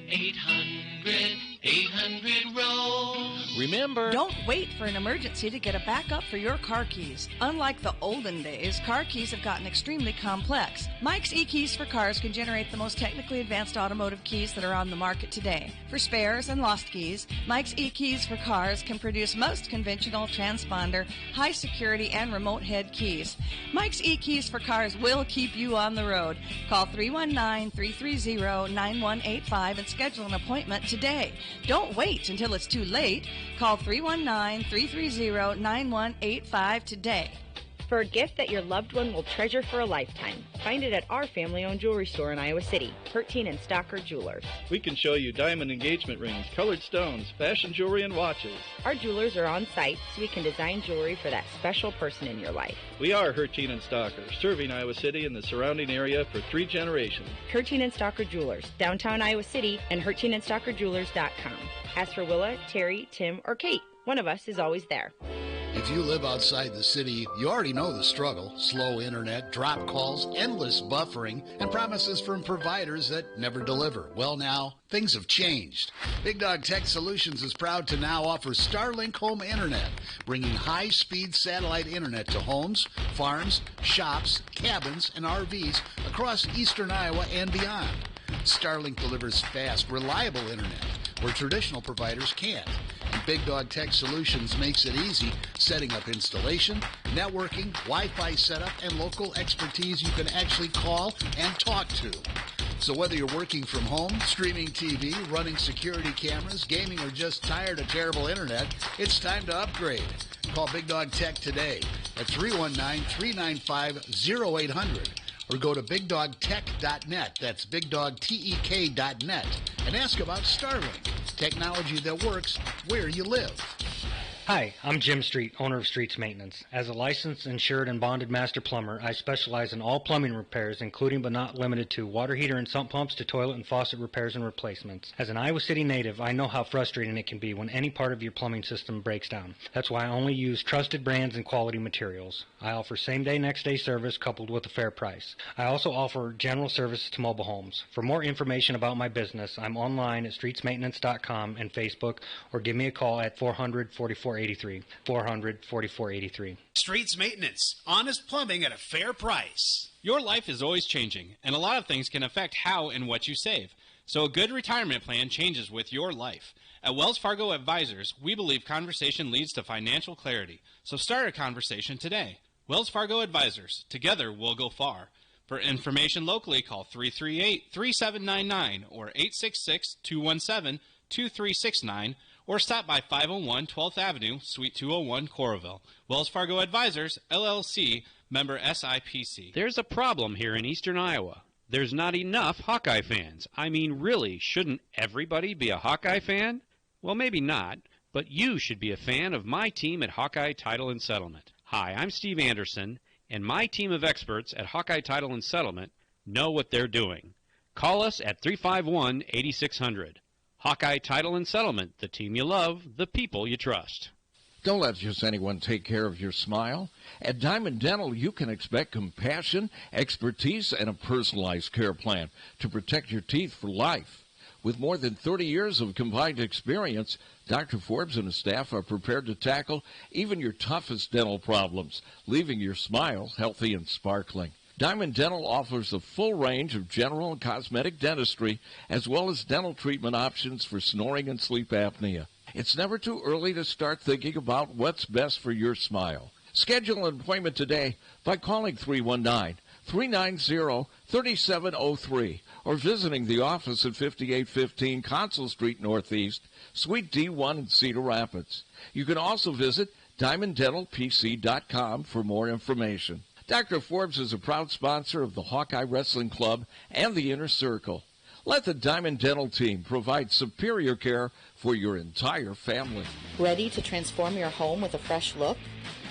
1-800-800-ROSE. Remember, don't wait for an emergency to get a backup for your car keys. Unlike the olden days, car keys have gotten extremely complex. Mike's eKeys for Cars can generate the most technically advanced automotive keys that are on the market today. For spares and lost keys, Mike's eKeys for Cars can produce most conventional transponder, high security, and remote head keys. Mike's eKeys for Cars will keep you on the road. Call 319-330-9185 and schedule an appointment today. Don't wait until it's too late. Call 319-330-9185 today. For a gift that your loved one will treasure for a lifetime, find it at our family-owned jewelry store in Iowa City, Harty and Stocker Jewelers. We can show you diamond engagement rings, colored stones, fashion jewelry, and watches. Our jewelers are on site, so we can design jewelry for that special person in your life. We are Harty and Stocker, serving Iowa City and the surrounding area for 3 generations. Harty and Stocker Jewelers, downtown Iowa City, and HartyandStockerJewelers.com. Ask for Willa, Terry, Tim, or Kate. One of us is always there. If you live outside the city, you already know the struggle. Slow internet, drop calls, endless buffering, and promises from providers that never deliver. Well, now, things have changed. Big Dog Tech Solutions is proud to now offer Starlink Home Internet, bringing high-speed satellite internet to homes, farms, shops, cabins, and RVs across eastern Iowa and beyond. Starlink delivers fast, reliable internet where traditional providers can't. And Big Dog Tech Solutions makes it easy, setting up installation, networking, Wi-Fi setup, and local expertise you can actually call and talk to. So whether you're working from home, streaming TV, running security cameras, gaming, or just tired of terrible internet, it's time to upgrade. Call Big Dog Tech today at 319-395-0800 or go to bigdogtech.net. That's bigdogtek.net and ask about Starlink, technology that works where you live. Hi, I'm Jim Street, owner of Streets Maintenance. As a licensed, insured, and bonded master plumber, I specialize in all plumbing repairs, including but not limited to water heater and sump pumps to toilet and faucet repairs and replacements. As an Iowa City native, I know how frustrating it can be when any part of your plumbing system breaks down. That's why I only use trusted brands and quality materials. I offer same-day, next-day service coupled with a fair price. I also offer general services to mobile homes. For more information about my business, I'm online at streetsmaintenance.com and Facebook, or give me a call at 400-4483. 400-4483. Streets Maintenance. Honest plumbing at a fair price. Your life is always changing, and a lot of things can affect how and what you save. So a good retirement plan changes with your life. At Wells Fargo Advisors, we believe conversation leads to financial clarity. So start a conversation today. Wells Fargo Advisors. Together, we'll go far. For information locally, call 338-3799 or 866-217-2369. or stop by 501 12th Avenue, Suite 201, Coralville. Wells Fargo Advisors, LLC, member SIPC. There's a problem here in eastern Iowa. There's not enough Hawkeye fans. I mean, really, shouldn't everybody be a Hawkeye fan? Well, maybe not, but you should be a fan of my team at Hawkeye Title and Settlement. Hi, I'm Steve Anderson, and my team of experts at Hawkeye Title and Settlement know what they're doing. Call us at 351-8600. Hawkeye Title and Settlement, the team you love, the people you trust. Don't let just anyone take care of your smile. At Diamond Dental, you can expect compassion, expertise, and a personalized care plan to protect your teeth for life. With more than 30 years of combined experience, Dr. Forbes and his staff are prepared to tackle even your toughest dental problems, leaving your smile healthy and sparkling. Diamond Dental offers a full range of general and cosmetic dentistry, as well as dental treatment options for snoring and sleep apnea. It's never too early to start thinking about what's best for your smile. Schedule an appointment today by calling 319-390-3703 or visiting the office at 5815 Consul Street Northeast, Suite D1 in Cedar Rapids. You can also visit DiamondDentalPC.com for more information. Dr. Forbes is a proud sponsor of the Hawkeye Wrestling Club and the Inner Circle. Let the Diamond Dental team provide superior care for your entire family. Ready to transform your home with a fresh look?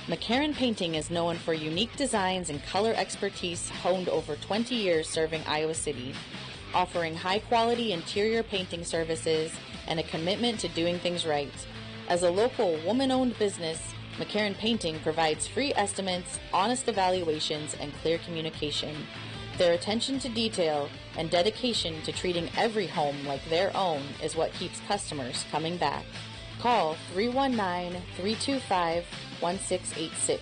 McCarran Painting is known for unique designs and color expertise honed over 20 years serving Iowa City, offering high-quality interior painting services and a commitment to doing things right. As a local woman-owned business, McCarran Painting provides free estimates, honest evaluations, and clear communication. Their attention to detail and dedication to treating every home like their own is what keeps customers coming back. Call 319-325-1686.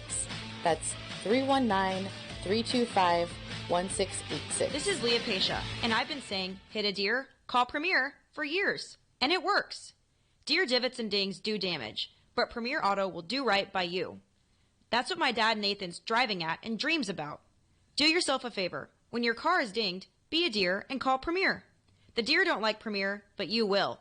That's 319-325-1686. This is Leah Pasha, and I've been saying, hit a deer, call Premier for years. And it works. Deer divots and dings do damage, but Premier Auto will do right by you. That's what my dad Nathan's driving at and dreams about. Do yourself a favor. When your car is dinged, be a deer and call Premier. The deer don't like Premier, but you will.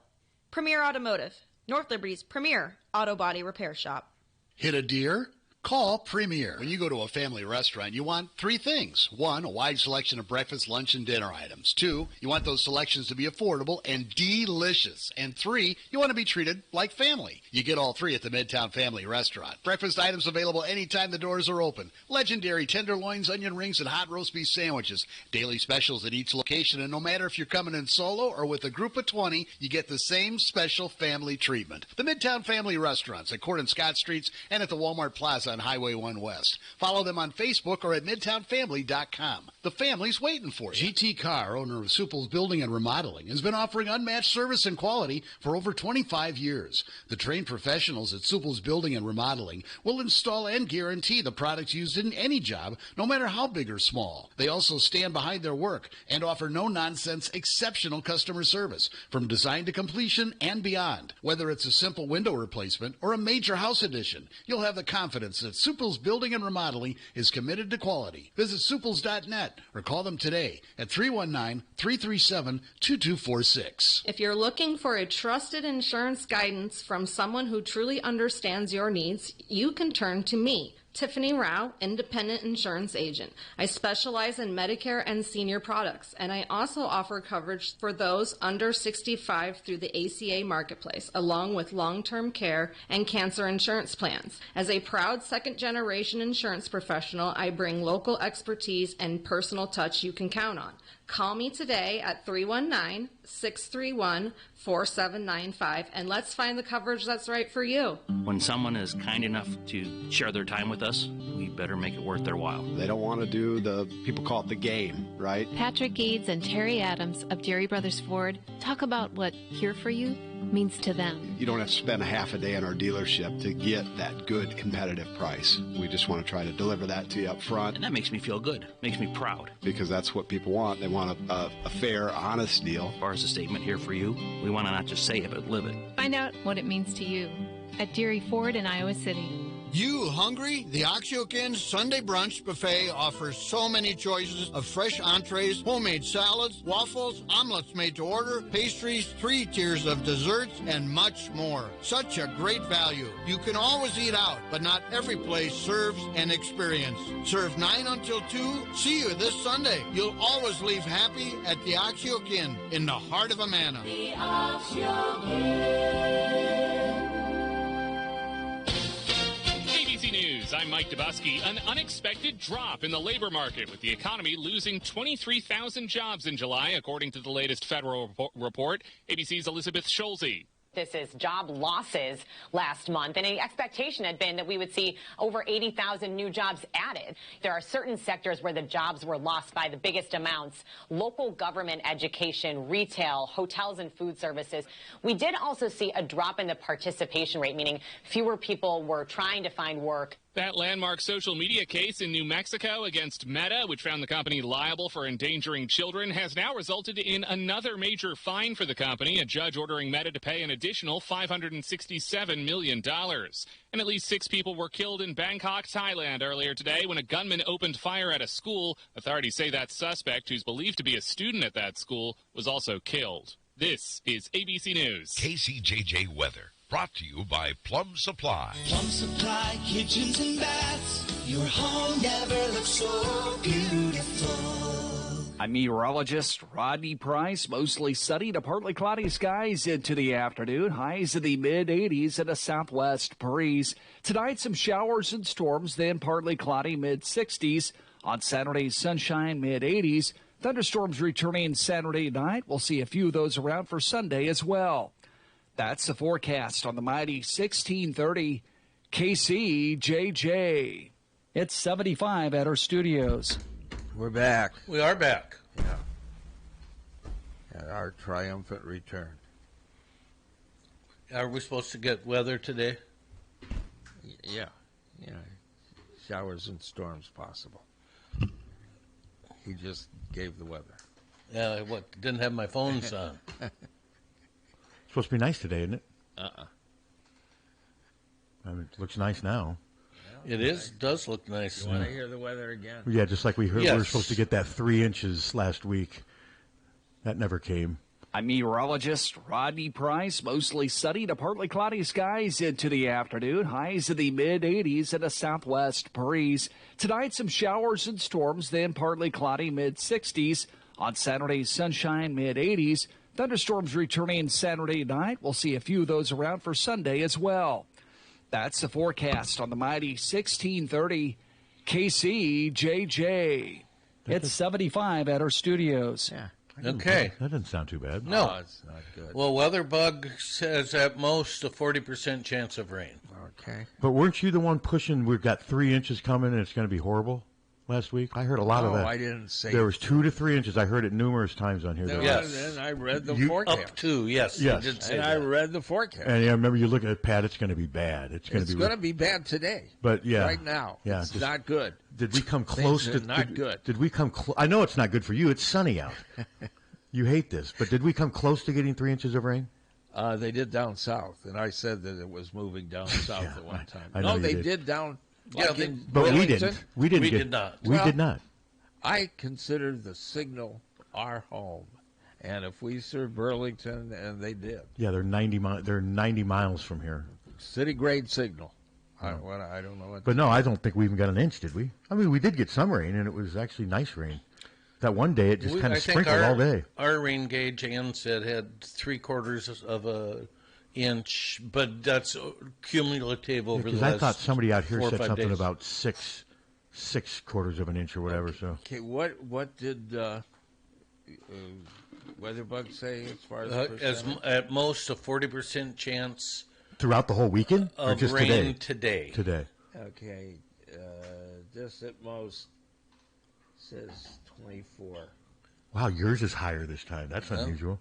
Premier Automotive, North Liberty's premier auto body repair shop. Hit a deer? Call Premier. When you go to a family restaurant, you want three things. One, a wide selection of breakfast, lunch, and dinner items. Two, you want those selections to be affordable and delicious. And three, you want to be treated like family. You get all three at the Midtown Family Restaurant. Breakfast items available anytime the doors are open. Legendary tenderloins, onion rings, and hot roast beef sandwiches. Daily specials at each location, and no matter if you're coming in solo or with a group of 20, you get the same special family treatment. The Midtown Family Restaurants at Court and Scott Streets and at the Walmart Plaza on Highway 1 West. Follow them on Facebook or at MidtownFamily.com. The family's waiting for you. GT Carr, owner of Supple's Building and Remodeling, has been offering unmatched service and quality for over 25 years. The trained professionals at Supple's Building and Remodeling will install and guarantee the products used in any job, no matter how big or small. They also stand behind their work and offer no-nonsense, exceptional customer service from design to completion and beyond. Whether it's a simple window replacement or a major house addition, you'll have the confidence that Supple's Building and Remodeling is committed to quality. Visit Supples.net or call them today at 319-337-2246. If you're looking for a trusted insurance guidance from someone who truly understands your needs, you can turn to me, Tiffany Rao, independent insurance agent. I specialize in Medicare and senior products, and I also offer coverage for those under 65 through the ACA marketplace, along with long-term care and cancer insurance plans. As a proud second-generation insurance professional, I bring local expertise and personal touch you can count on. Call me today at 319-631-4795, and let's find the coverage that's right for you. When someone is kind enough to share their time with us, we better make it worth their while. They don't want to do the, people call it the game, right? Patrick Eads and Terry Adams of Jerry Brothers Ford talk about what here for you means to them. You don't have to spend a half a day in our dealership to get that good competitive price. We just want to try to deliver that to you up front. And that makes me feel good, makes me proud. Because that's what people want. They want a fair, honest deal. As far as a statement here for you, we want to not just say it, but live it. Find out what it means to you at Jerry Ford in Iowa City. You hungry? The Oxyokin's Sunday Brunch Buffet offers so many choices of fresh entrees, homemade salads, waffles, omelets made to order, pastries, 3 tiers of desserts, and much more. Such a great value. You can always eat out, but not every place serves an experience. Serve 9 until 2. See you this Sunday. You'll always leave happy at the Oxyokin in the heart of Amana. The Oxyokin. ABC News, I'm Mike Dubusky. An unexpected drop in the labor market, with the economy losing 23,000 jobs in July, according to the latest federal report. ABC's Elizabeth Scholze. This is job losses last month, and the expectation had been that we would see over 80,000 new jobs added. There are certain sectors where the jobs were lost by the biggest amounts: local government, education, retail, hotels, and food services. We did also see a drop in the participation rate, meaning fewer people were trying to find work. That landmark social media case in New Mexico against Meta, which found the company liable for endangering children, has now resulted in another major fine for the company, a judge ordering Meta to pay an additional $567 million. And at least 6 people were killed in Bangkok, Thailand earlier today when a gunman opened fire at a school. Authorities say that suspect, who's believed to be a student at that school, was also killed. This is ABC News. KCJJ Weather. Brought to you by Plum Supply. Plum Supply kitchens and baths. Your home never looks so beautiful. I'm meteorologist Rodney Price. Mostly sunny to partly cloudy skies into the afternoon. Highs in the mid-80s and a southwest breeze. Tonight, some showers and storms, then partly cloudy mid-60s. On Saturday, sunshine mid-80s. Thunderstorms returning Saturday night. We'll see a few of those around for Sunday as well. That's the forecast on the mighty 1630 KCJJ. It's 75 at our studios. We're back. We are back. Yeah. At our triumphant return. Are we supposed to get weather today? Yeah. Showers and storms possible. He just gave the weather. Yeah, didn't have my phones on. Supposed to be nice today, isn't it? Uh-uh. I mean, it looks nice now. It does look nice. You want to hear the weather again? Yeah, just like we heard, Yes. we were supposed to get that 3 inches last week. That never came. I'm meteorologist Rodney Price. Mostly sunny to partly cloudy skies into the afternoon. Highs in the mid-80s and a southwest breeze. Tonight, some showers and storms, then partly cloudy mid-60s. On Saturday, sunshine mid-80s. Thunderstorms returning Saturday night. We'll see a few of those around for Sunday as well. That's the forecast on the mighty 1630 KCJJ. It's 75 at our studios. Yeah. Okay. That doesn't sound too bad. No. It's not good. Well, WeatherBug says at most a 40% chance of rain. Okay. But weren't you the one pushing, we've got 3 inches coming and it's going to be horrible last week? I heard a lot of that. I didn't say there was 2 to 3 inches. I heard it numerous times on here. Yes. And I read the forecast. Up to, yes. Yes. You did say And that. I read the forecast. And I remember you looking at Pat, it's going to be bad. It's going to be bad today. But yeah. Right now. Yeah, It's not good. Did we come close Things to are not good. Did we come I know it's not good for you. It's sunny out. You hate this, but did we come close to getting 3 inches of rain? They did down south, and I said that it was moving down south at one time. I know No, you they did. down. Yeah, Like in But we Burlington. didn't. We didn't. We get, did not. We Well, did not. I consider the signal our home, and if we serve Burlington, and they did, Yeah, they're 90 miles from here. city grade signal. I don't know what. But no, I don't think we even got an inch, did we? I mean, we did get some rain, and it was actually nice rain. That one day, it just kind I of think sprinkled all day. Our rain gauge, Ann said, had 3/4 of a inch, but that's cumulative over the Because last I thought somebody out here 4 or said 5 something days. about six quarters of an inch or whatever. So Okay, what did WeatherBug say as far as percentage? at most a 40% chance throughout the whole weekend, or of just rain today? today. Okay, this at most says 24. Wow, yours is higher this time. That's unusual.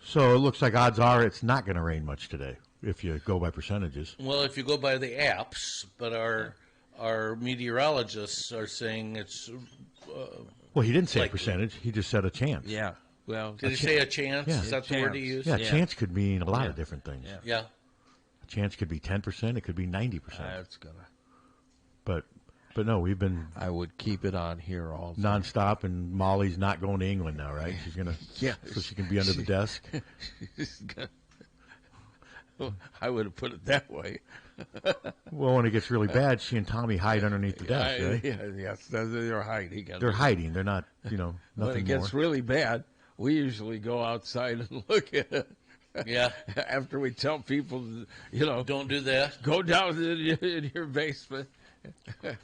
So it looks like odds are it's not going to rain much today if you go by percentages. Well, if you go by the apps, but our meteorologists are saying it's. Well, he didn't say a likely. percentage. He just said a chance. Yeah. Well, Did he say a chance? Yeah. Is that the word he used? Yeah, chance could mean a lot of different things. Yeah. A chance could be 10%. It could be 90%. That's gonna. But no, we've been. I would keep it on here all day. Nonstop, and Molly's not going to England now, right? She's gonna, so she can be under the desk. I would have put it that way. Well, when it gets really bad, she and Tommy hide underneath the desk, right? Yes, they're hiding. They're hiding. They're not, nothing When it gets really bad, we usually go outside and look at it. Yeah. After we tell people, don't do that. Go down in your basement.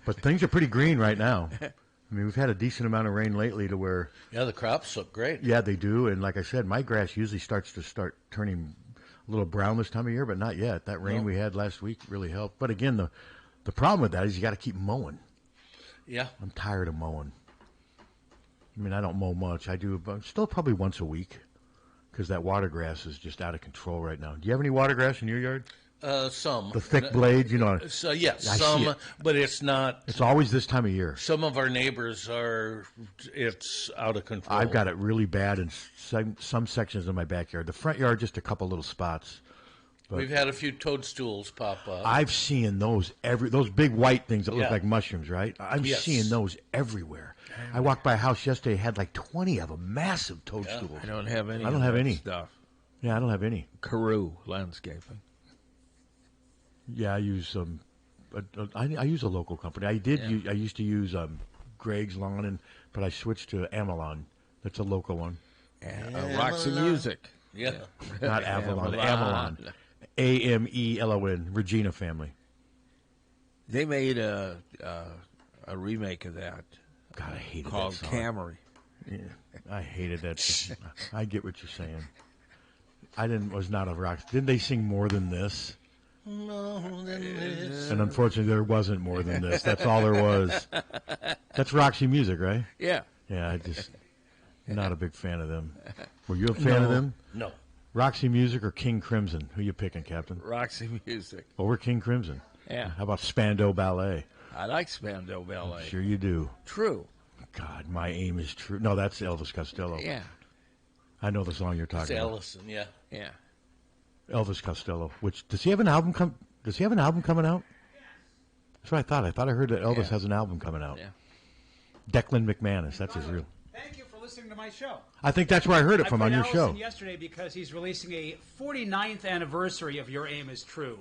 But things are pretty green right now. I mean, we've had a decent amount of rain lately to where... Yeah, the crops look great. Yeah, they do. And like I said, my grass usually starts turning a little brown this time of year, but not yet. That rain we had last week really helped. But again, the problem with that is you got to keep mowing. Yeah. I'm tired of mowing. I mean, I don't mow much. I do, but still probably once a week because that water grass is just out of control right now. Do you have any water grass in your yard? Some. The thick blades, So, yes, I see some, it. but it's not. It's always this time of year. Some of our neighbors it's out of control. I've got it really bad in some sections of my backyard. The front yard, just a couple little spots. But we've had a few toadstools pop up. I've seen those those big white things that look Yeah. like mushrooms, right? I'm Yes. seeing those everywhere. I walked by a house yesterday, had like 20 of them, massive toadstools. I don't have any. I don't of have that any stuff. Yeah, I don't have any. Carew landscaping. Yeah, I use I use a local company. I used to use Greg's Lawn, but I switched to Amelon. That's a local one. Roxy Music. Yeah. Not Avalon. Amelon. Amelon. Regina family. They made a remake of that. God, I hated called that song. Camry. Yeah, I hated that. I get what you're saying. Was not a rock. Didn't they sing More Than This? More than this. And unfortunately, there wasn't more than this. That's all there was. That's Roxy Music, right? Yeah. Yeah, not a big fan of them. Were you a fan of them? No. Roxy Music or King Crimson? Who you picking, Captain? Roxy Music. Well, we're King Crimson. Yeah. How about Spandau Ballet? I like Spandau Ballet. Sure you do. True. God, my aim is true. No, that's Elvis Costello. Yeah. I know the song you're It's talking about. Ellison, yeah. Yeah. Elvis Costello. Which does he have an album Does he have an album coming out? That's what I thought. I thought I heard that Elvis has an album coming out. Yeah. Declan McManus. That's his real. Thank you for listening to my show. I think that's where I heard it from, on your I show. played yesterday because he's releasing a 49th anniversary of Your Aim Is True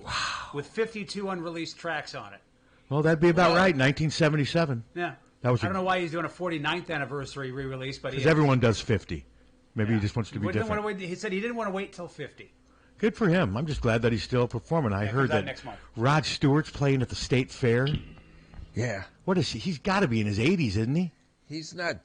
with 52 unreleased tracks on it. Well, that'd be about right. 1977. Yeah. That was I don't know why he's doing a 49th anniversary re-release, but because everyone does 50. Maybe he just wants to be didn't different. want to wait, he said he didn't want to wait till 50. Good for him. I'm just glad that he's still performing. I heard comes out that next month. Rod Stewart's playing at the State Fair. Yeah. What is he? He's got to be in his 80s, isn't he? He's not,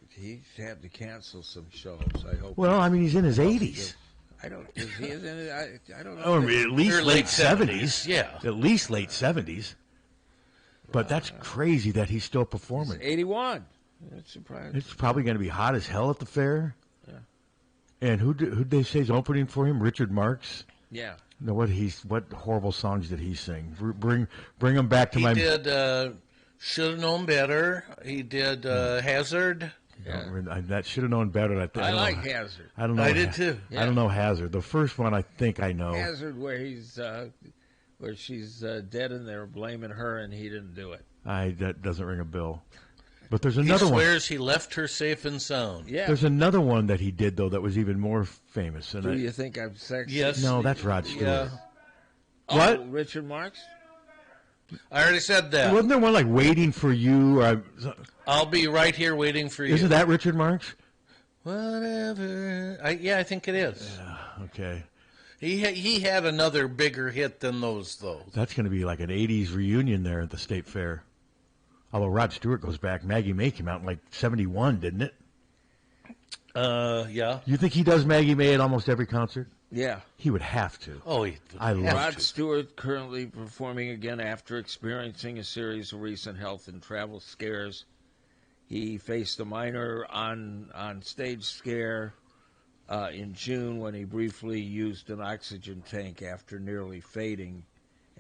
he had to cancel some shows, I hope. Well, I mean, he's in his 80s. I don't, is he in it? I don't know. Oh, I mean, at least Or late 70s. yeah. At least late 70s. But that's crazy that he's still performing. 81. That's surprising. It's probably going to be hot as hell at the fair. Yeah. And who'd they say is opening for him? Richard Marx? Yeah. No, what horrible songs did he sing? Bring him back to my... He did Should Have Known Better. He did Hazard. Yeah. That should have known better. I like Hazard. I don't know. I did too. I don't know Hazard. The first one I think I know. Hazard, where she's dead and they're blaming her and he didn't do it. That doesn't ring a bell. But there's another he one. swears he left her safe and sound. Yeah. There's another one that he did though that was even more famous. And Do you think I'm sexy? Yes. No, that's Rod Stewart. Yeah. What? Oh, Richard Marx? I already said that. Wasn't there one like Waiting for You? I'll be right here waiting for you. Isn't that Richard Marx? Whatever. I think it is. Yeah, okay. He had another bigger hit than those, though. That's going to be like an 80s reunion there at the State Fair. Although Rod Stewart goes back. Maggie May came out in like 71, didn't it? Yeah. You think he does Maggie May at almost every concert? Yeah. He would have to. Oh, I love Rod Stewart currently performing again after experiencing a series of recent health and travel scares. He faced a minor on-stage scare in June when he briefly used an oxygen tank after nearly fading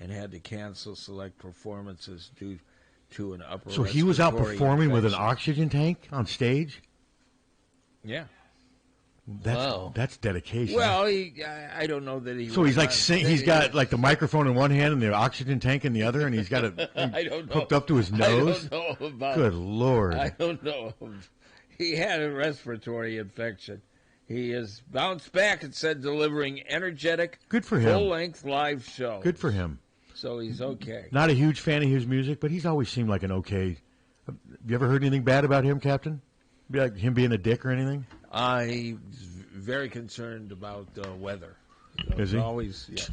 and had to cancel select performances due to an upper So he was out respiratory performing with an infection. oxygen tank on stage? Yeah. That's dedication. Well, I don't know that he. So he's like he's got like the microphone in one hand and the oxygen tank in the other, and he's got it hooked up to his nose. I don't know about. Good Lord! I don't know. He had a respiratory infection. He has bounced back and said delivering energetic, good for him, full-length live show. Good for him. So he's okay. Not a huge fan of his music, but he's always seemed like an okay. Have you ever heard anything bad about him, Captain? Like him being a dick or anything? I'm very concerned about weather. Is he? Always, yes.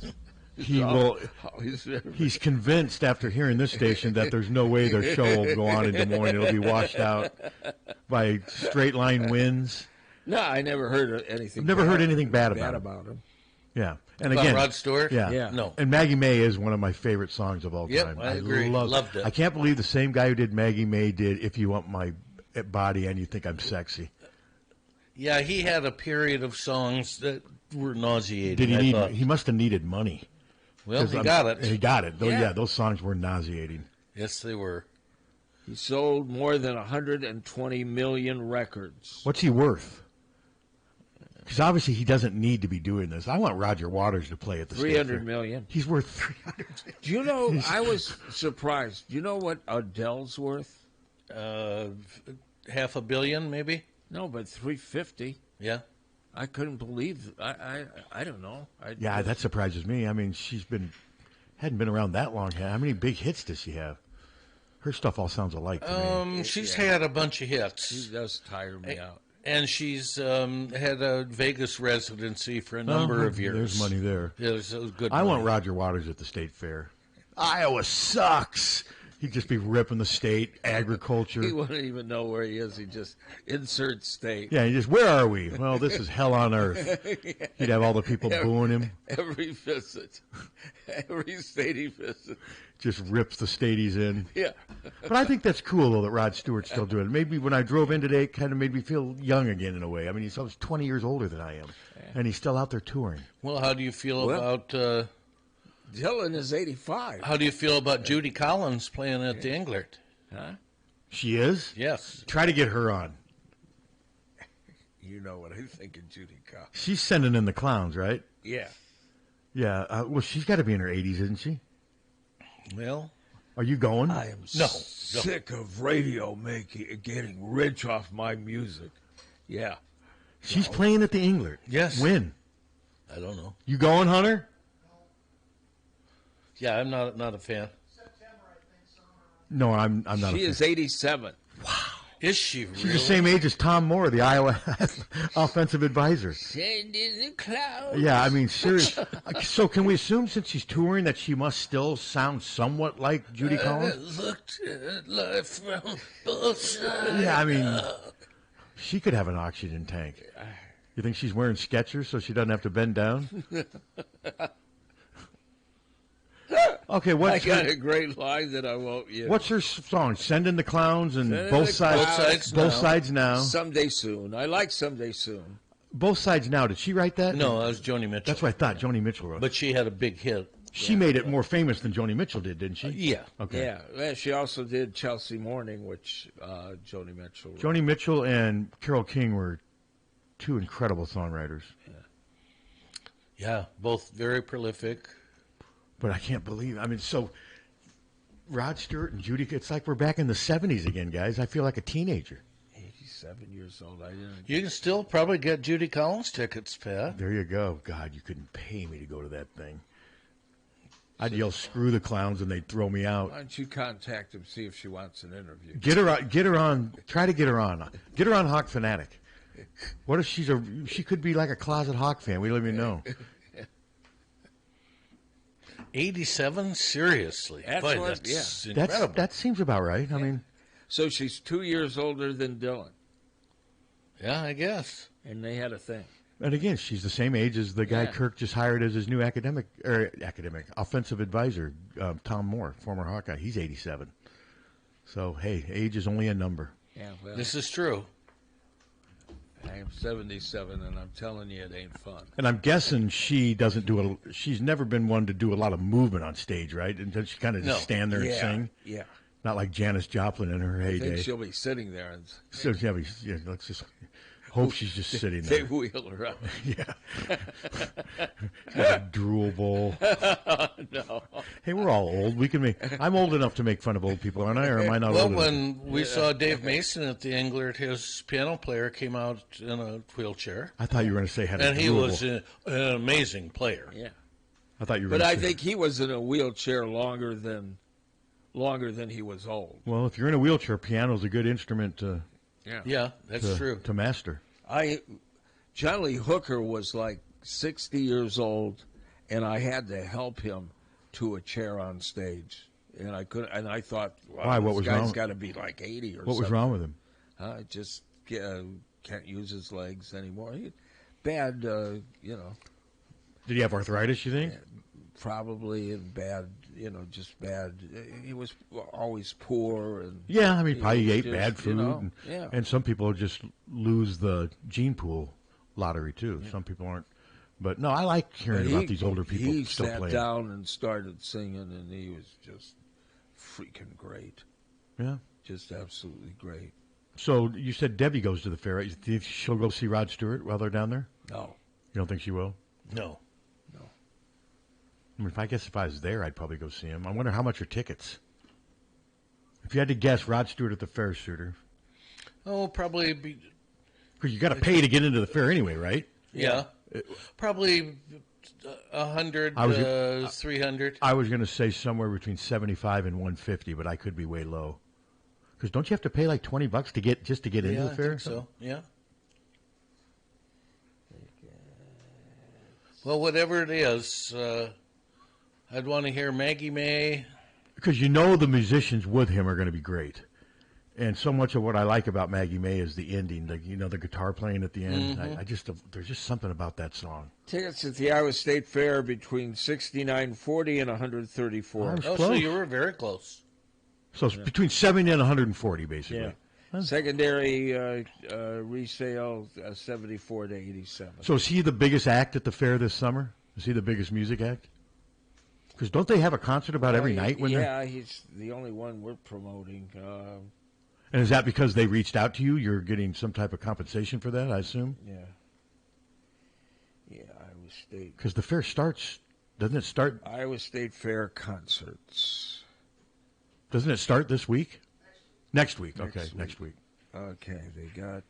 He's convinced after hearing this station that there's no way their show will go on in Des Moines. It'll be washed out by straight line winds. No, I never heard anything. I've never heard anything bad about him. Yeah, and about again, Rod Stewart. Yeah, no. And Maggie May is one of my favorite songs of all time. I agree. Loved it. I can't believe the same guy who did Maggie May did "If You Want My Body and You Think I'm Sexy." Yeah, he had a period of songs that were nauseating. Did he need? He must have needed money. Well, he got it. He got it. Yeah, those songs were nauseating. Yes, they were. He sold more than 120 million records. What's he worth? Because obviously he doesn't need to be doing this. I want Roger Waters to play at the 300 million. He's worth 300. Do you know? I was surprised. Do you know what Adele's worth? $500 million, maybe. No, but 350. Yeah. I couldn't believe. I don't know. That surprises me. I mean, hadn't been around that long. How many big hits does she have? Her stuff all sounds alike to me. She's had a bunch of hits. She does tire me out. And she's had a Vegas residency for a number of years. There's money there. Yeah, it was good. I want Roger Waters at the state fair. Iowa sucks. He'd just be ripping the state, agriculture. He wouldn't even know where he is. He just insert state. Yeah, he just, where are we? Well, this is hell on earth. He'd have all the people booing him. Every visit. Every state he visits. Just rips the state he's in. Yeah. But I think that's cool, though, that Rod Stewart's still doing it. Maybe when I drove in today, it kind of made me feel young again in a way. I mean, he's almost 20 years older than I am, and he's still out there touring. Well, how do you feel about... Dylan is 85. How do you feel about Judy Collins playing at the Englert? Huh? She is? Yes. Try to get her on. You know what I think of Judy Collins. She's sending in the clowns, right? Yeah. Yeah. Well, she's got to be in her 80s, isn't she? Well, are you going? I am sick of radio getting rich off my music. Yeah. She's playing at the Englert. Yes. When? I don't know. You going, Hunter? Yeah, I'm not a fan. No, I'm not. She is 87. Wow. Is she really? She's the same age as Tom Moore, the Iowa offensive advisor. Send in the clouds. Yeah, I mean, seriously. So can we assume since she's touring that she must still sound somewhat like Judy Collins? Looked at life from both sides. Yeah, I mean, she could have an oxygen tank. You think she's wearing Skechers so she doesn't have to bend down? Okay, I got a great line that I won't use. What's her song? Send in the clowns and Send both the sides. Both sides now. Someday soon. I like Someday Soon. Both sides now. Did she write that? No, that was Joni Mitchell. That's what I thought. Joni Mitchell wrote. But she had a big hit. She made it more famous than Joni Mitchell did, didn't she? Yeah. Okay. Yeah. Well, she also did Chelsea Morning, which Joni Mitchell wrote. Joni Mitchell and Carole King were two incredible songwriters. Yeah, both very prolific. But I can't believe. I mean, so Rod Stewart and Judy. It's like we're back in the 70s again, guys. I feel like a teenager. 87 years old. I didn't. You can still probably get Judy Collins tickets, Pat. There you go. God, you couldn't pay me to go to that thing. I'd yell, "Screw the clowns," and they'd throw me out. Why don't you contact him, see if she wants an interview? Get her on. Try to get her on. Get her on Hawk Fanatic. What if she could be like a closet Hawk fan? We don't even know. 87? Seriously? That's Boy, what, that's incredible. That seems about right. I mean, so she's 2 years older than Dylan. Yeah, I guess. And they had a thing. And again, she's the same age as the guy Kirk just hired as his new offensive advisor, Tom Moore, former Hawkeye. He's 87. So, hey, age is only a number. Yeah, well, this is true. I am 77, and I'm telling you, it ain't fun. And I'm guessing she doesn't she's never been one to do a lot of movement on stage, right? And she kind of just stand there and sing. Yeah. Not like Janis Joplin in her heyday. I think she'll be sitting there. And so, let's just Hope she's just sitting They there. wheel her up. Yeah. A drool bowl. No. Hey, we're all old. We can make. I'm old enough to make fun of old people, aren't I? Or am I not Well, old enough? when we saw Dave Mason at the Englert, his piano player came out in a wheelchair. I thought you were going to say had a and he drool was bowl. an amazing player. Yeah. I thought you were. But gonna I say- think he was in a wheelchair longer than he was old. Well, if you're in a wheelchair, piano's a good instrument to. Yeah, that's true. To master. John Lee Hooker was like 60 years old, and I had to help him to a chair on stage. And I couldn't. And I thought, wow, Why? What this was guy's wrong? got to be like 80 or something. What was wrong with him? Just can't use his legs anymore. Bad, you know. Did he have arthritis, you think? Probably, and bad, just bad. He was always poor. And Yeah, I mean, he probably was ate just, bad food. yeah. And some people just lose the gene pool lottery, too. Yeah. Some people aren't. But, no, I like hearing about these older people he still sat playing. down and started singing, and he was just freaking great. Yeah. Just absolutely great. So you said Debbie goes to the fair, right? You think she'll go see Rod Stewart while they're down there? No. You don't think she will? No. I mean, if I was there, I'd probably go see him. I wonder how much are tickets? If you had to guess, Rod Stewart at the fair, Suter. Oh, probably be. Because you got to pay to get into the fair anyway, right? Yeah. Probably 100, 300. I was going to say somewhere between 75 and 150, but I could be way low. Because don't you have to pay like $20 to get into the fair? I think so. Yeah. Well, whatever it is, I'd want to hear Maggie May. Because the musicians with him are going to be great. And so much of what I like about Maggie May is the ending, the guitar playing at the end. Mhm. There's just something about that song. Tickets at the Iowa State Fair between $69.40 and $134. Oh, so you were very close. So it's between 70 and 140, basically. Yeah. Secondary resale, 74 to 87. So is he the biggest act at the fair this summer? Is he the biggest music act? Because don't they have a concert about every night when they're... Yeah, he's the only one we're promoting. And is that because they reached out to you? You're getting some type of compensation for that, I assume? Yeah. Yeah, Iowa State. Because the fair starts... Doesn't it start... Iowa State Fair concerts. Doesn't it start this week? Next week. Okay, next week. Okay, they got...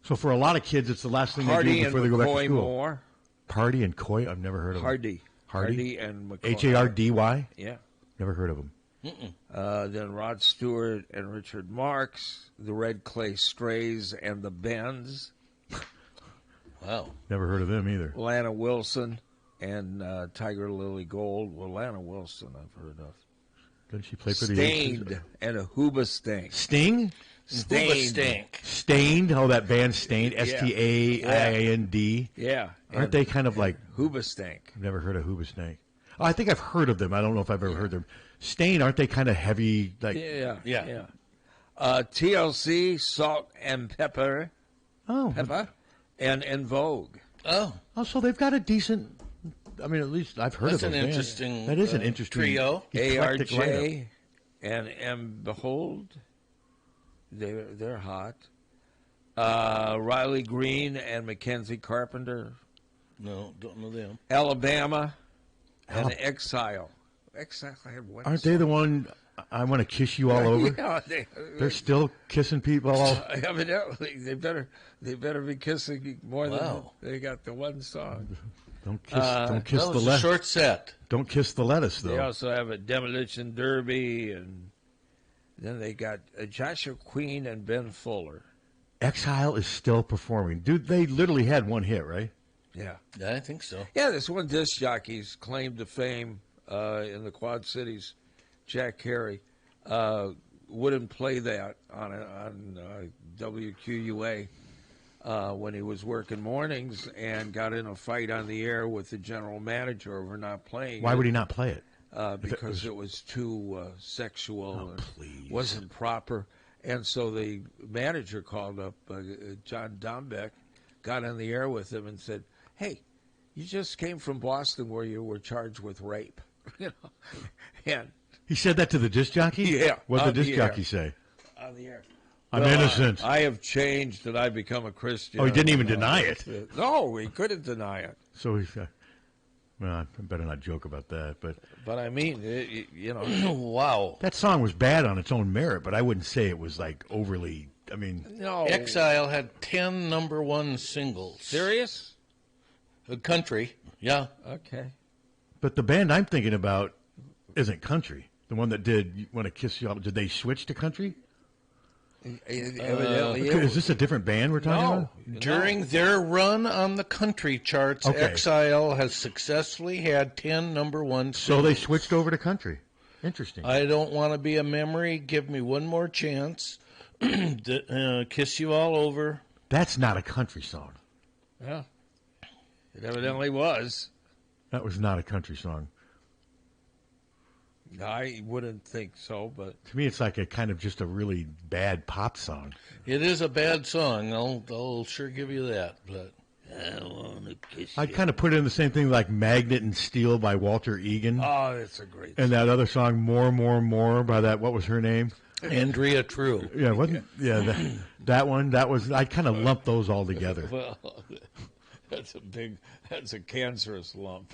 So for a lot of kids, it's the last thing Harty they do before they go back to McCoy school. Moore. Harty and Coy? I've never heard of Hardy. them. Hardy and McCoy. Hardy? Yeah. Never heard of them. Then Rod Stewart and Richard Marx, the Red Clay Strays and the Bends. Wow. Never heard of them either. Lana Wilson and Tiger Lily Gold. Well, Lana Wilson I've heard of. Didn't she play for the Stained and a Hoobastank. Sting? Stained. Stained? Oh, that band Stained. Yeah. Stained. Yeah. Aren't they kind of like... Hoobastank. I've never heard of Hoobastank. Oh, I think I've heard of them. I don't know if I've ever heard them. Stained, aren't they kind of heavy? Like Yeah. TLC, Salt and Pepper. Oh. Pepper. And En Vogue. Oh, so they've got a decent... I mean, at least I've heard That's of an those bands. interesting, That is an interesting trio. eclectic lineup. ARJ and M. Behold. They're hot. Riley Green and Mackenzie Carpenter. No, don't know them. Alabama and Exile. Exile had one. Aren't they the one... I want to kiss you all over? Yeah, They're still kissing people all... Evidently, they better be kissing more than they got the one song. Don't kiss that the was a lettuce. short set. Don't kiss the lettuce, They though. also have a Demolition Derby, and then they got Joshua Queen and Ben Fuller. Exile is still performing. Dude, they literally had one hit, right? Yeah. Yeah, I think so. Yeah, this one disc jockey's claim to fame in the Quad Cities, Jack Carey, wouldn't play that on WQUA when he was working mornings and got in a fight on the air with the general manager over not playing. Why would he not play it? Because it was too sexual and wasn't proper. And so the manager called up John Dombeck, got on the air with him and said, "Hey, you just came from Boston where you were charged with rape." And he said that to the disc jockey? Yeah. What did the on disc the air. jockey say? On the air. I'm innocent. I have changed and I've become a Christian. Oh, he didn't even deny it. No, he couldn't deny it. So he's. Well, I better not joke about that, but I mean, wow. That song was bad on its own merit, but I wouldn't say it was like overly. I mean, no. Exile had 10 number one singles. Serious? Country, yeah. Okay. But the band I'm thinking about isn't country. The one that did "Want to Kiss You All." Did they switch to country? Is this a different band we're talking about? During their run on the country charts, Okay. Exile has successfully had 10 number one singles. So they switched over to country. Interesting. I Don't Want to Be a Memory, Give Me One More Chance, Kiss You All Over. That's not a country song. Yeah. It evidently was. That was not a country song. I wouldn't think so, but To me, it's like a kind of just a really bad pop song. It is a bad song. I'll sure give you that. But I want to kiss you. I'd kind of put it in the same thing like "Magnet and Steel" by Walter Egan. Oh, that's a great And that other song, "More, More, More" by that, what was her name? Andrea True. Yeah, wasn't that one? That was. I kind of lumped those all together. Well, that's a cancerous lump.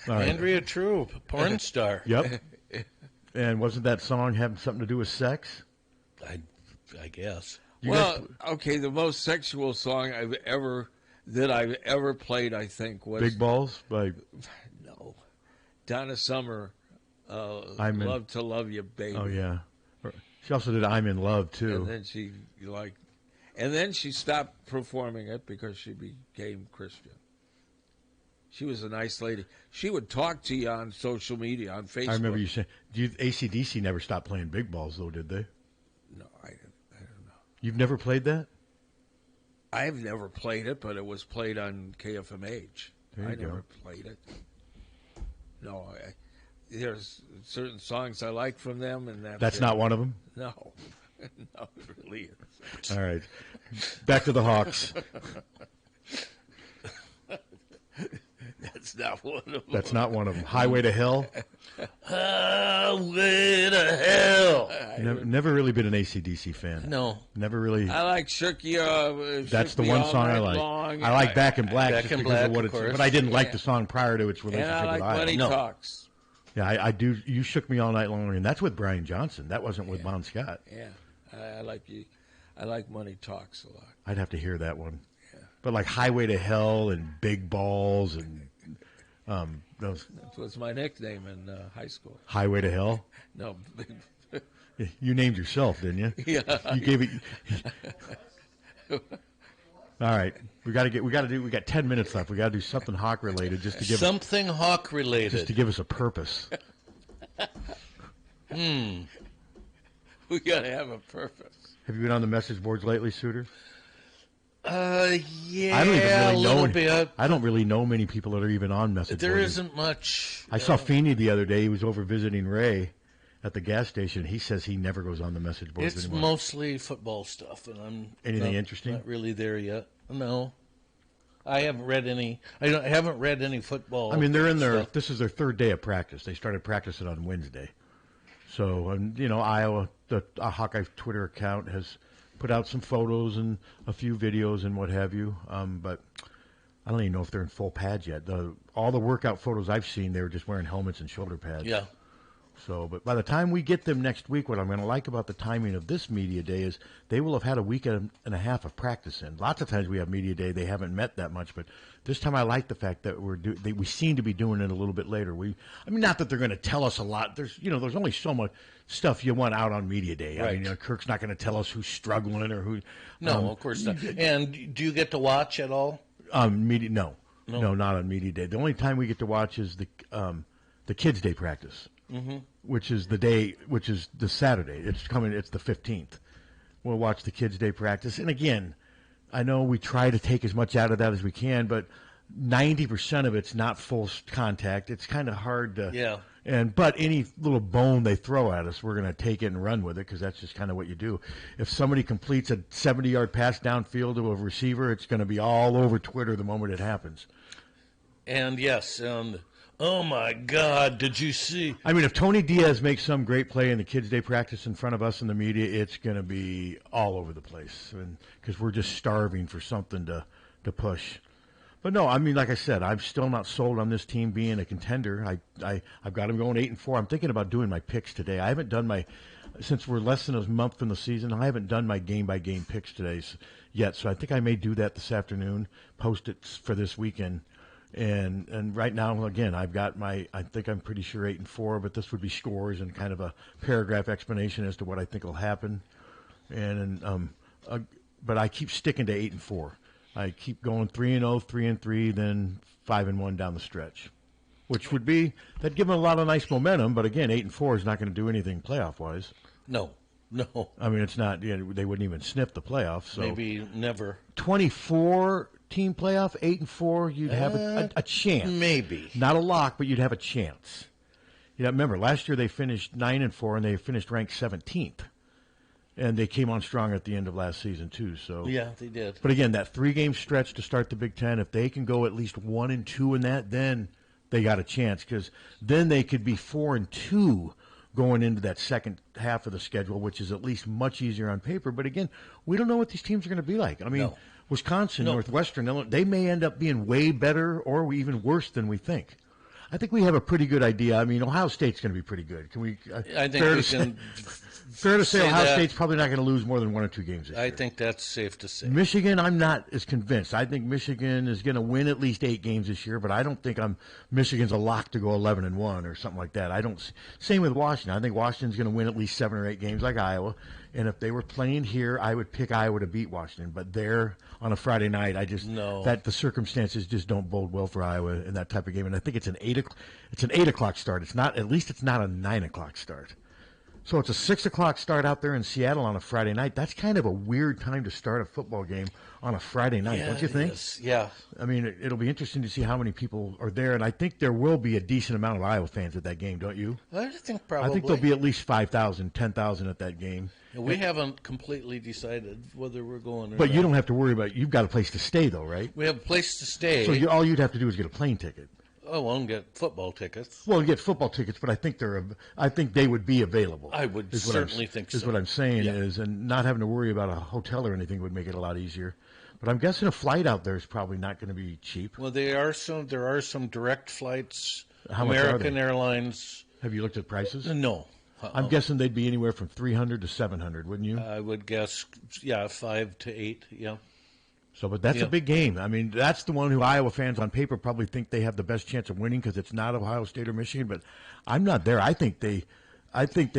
All right. Andrea True, porn star. Yep. And wasn't that song having something to do with sex? I guess. Okay, the most sexual song I've ever played, I think, was Big Balls by no, Donna Summer. I'm in Love to Love You, Baby. Oh yeah. She also did "I'm in Love" too. And then she stopped performing it because she became Christian. She was a nice lady. She would talk to you on social media, on Facebook. I remember you saying, AC/DC never stopped playing Big Balls, though, did they? No, I don't know. You've never played that? I've never played it, but it was played on KFMH. There you I go. never played it. No, there's certain songs I like from them, and That's not one of them? No. No, it really isn't. All right. Back to the Hawks. That's not one of them. That's not one of them. Highway to Hell? Highway to Hell. Never really been an AC/DC fan. No. Never really. I like Shook You. That's the one song I like. I like Back in Black just because of what it's. But I didn't like the song prior to its relationship and I like with Iowa. Money Talks. Yeah, I do. You Shook Me All Night Long, and that's with Brian Johnson. That wasn't with Bon Scott. Yeah, I like you. I like Money Talks a lot. I'd have to hear that one. Yeah. But like Highway to Hell and Big Balls and those. That was my nickname in high school. Highway to Hell? No. You named yourself, didn't you? Yeah. You gave it. All right, we got 10 minutes left. We got to do something Hawk related just to give something Hawk related, just to give us a purpose. We got to have a purpose. Have you been on the message boards lately, Suter? Yeah, I don't even really a little know. bit. I don't really know many people that are even on message There boards. isn't much. I saw Feeney the other day. He was over visiting Ray at the gas station. He says he never goes on the message boards It's anymore. mostly football stuff, and I'm Anything interesting? Not really there yet. No, I haven't read any. I haven't read any football. I mean, they're in their. stuff. This is their third day of practice. They started practicing on Wednesday. So, Iowa, the Hawkeye Twitter account has put out some photos and a few videos and what have you. But I don't even know if they're in full pads yet. All the workout photos I've seen, they were just wearing helmets and shoulder pads. Yeah. So, but by the time we get them next week, what I'm going to like about the timing of this media day is they will have had a week and a half of practice in. Lots of times we have media day, they haven't met that much, but this time I like the fact that we seem to be doing it a little bit later. Not that they're going to tell us a lot. There's only so much stuff you want out on media day. Right. I mean, Kirk's not going to tell us who's struggling or who. No, of course not. And do you get to watch at all? No, not on media day. The only time we get to watch is the kids' day practice. Mm-hmm. Which is the Saturday. It's coming. It's the 15th. We'll watch the kids' day practice. And again, I know we try to take as much out of that as we can, but 90% of it's not full contact. It's kind of hard to. Yeah. But any little bone they throw at us, we're going to take it and run with it because that's just kind of what you do. If somebody completes a 70-yard pass downfield to a receiver, it's going to be all over Twitter the moment it happens. And yes, and Oh, my God. Did you see? I mean, if Tony Diaz makes some great play in the kids' day practice in front of us in the media, it's going to be all over the place because we're just starving for something to push. But no, I mean, like I said, I'm still not sold on this team being a contender. I've got them going 8-4. I'm thinking about doing my picks today. I haven't done since we're less than a month from the season, I haven't done my game-by-game picks today yet. So I think I may do that this afternoon, post it for this weekend. And right now, again, I've got I think I'm pretty sure 8-4, but this would be scores and kind of a paragraph explanation as to what I think will happen. But I keep sticking to 8-4. I keep going 3-0, 3-3, then 5-1 down the stretch, which would be that'd give them a lot of nice momentum. But again, 8-4 is not going to do anything playoff wise. No. I mean, it's not. They wouldn't even sniff the playoffs. So maybe never. 24-team playoff, 8-4, you'd have a chance. Maybe not a lock, but you'd have a chance. Remember last year they finished 9-4 and they finished ranked 17th. And they came on strong at the end of last season, too. So yeah, they did. But again, that 3-game stretch to start the Big Ten, if they can go at least 1-2 in that, then they got a chance. Because then they could be 4-2 going into that second half of the schedule, which is at least much easier on paper. But again, we don't know what these teams are going to be like. I mean, Wisconsin, Northwestern, Illinois, they may end up being way better or even worse than we think. I think we have a pretty good idea. I mean, Ohio State's going to be pretty good. Can we? I think we can. Fair to say Ohio State's probably not going to lose more than 1 or 2 games this year. I think that's safe to say. Michigan, I'm not as convinced. I think Michigan is going to win at least 8 games this year, but I don't think Michigan's a lock to go 11-1 or something like that. Same with Washington. I think Washington's going to win at least 7 or 8 games like Iowa. And if they were playing here, I would pick Iowa to beat Washington. But there on a Friday night, that the circumstances just don't bode well for Iowa in that type of game. And I think it's an 8 o'clock start. It's not a 9 o'clock start. So it's a 6 o'clock start out there in Seattle on a Friday night. That's kind of a weird time to start a football game on a Friday night, don't you think? Yeah. I mean, it'll be interesting to see how many people are there, and I think there will be a decent amount of Iowa fans at that game, don't you? I think probably. I think there'll be at least 5,000, 10,000 at that game. We haven't completely decided whether we're going or not. But you don't have to worry about you've got a place to stay, though, right? We have a place to stay. So all you'd have to do is get a plane ticket. Oh, well, and get football tickets. Well, get football tickets, but I think they would be available. I would certainly think so. Is what I'm saying and not having to worry about a hotel or anything would make it a lot easier. But I'm guessing a flight out there is probably not going to be cheap. Well, there are some direct flights. How much are American they? Airlines. Have you looked at prices? No. I'm guessing they'd be anywhere from $300 to $700, wouldn't you? I would guess, 5 to 8, yeah. So, but that's a big game. I mean, that's the one who Iowa fans on paper probably think they have the best chance of winning because it's not Ohio State or Michigan. But I'm not there. I think they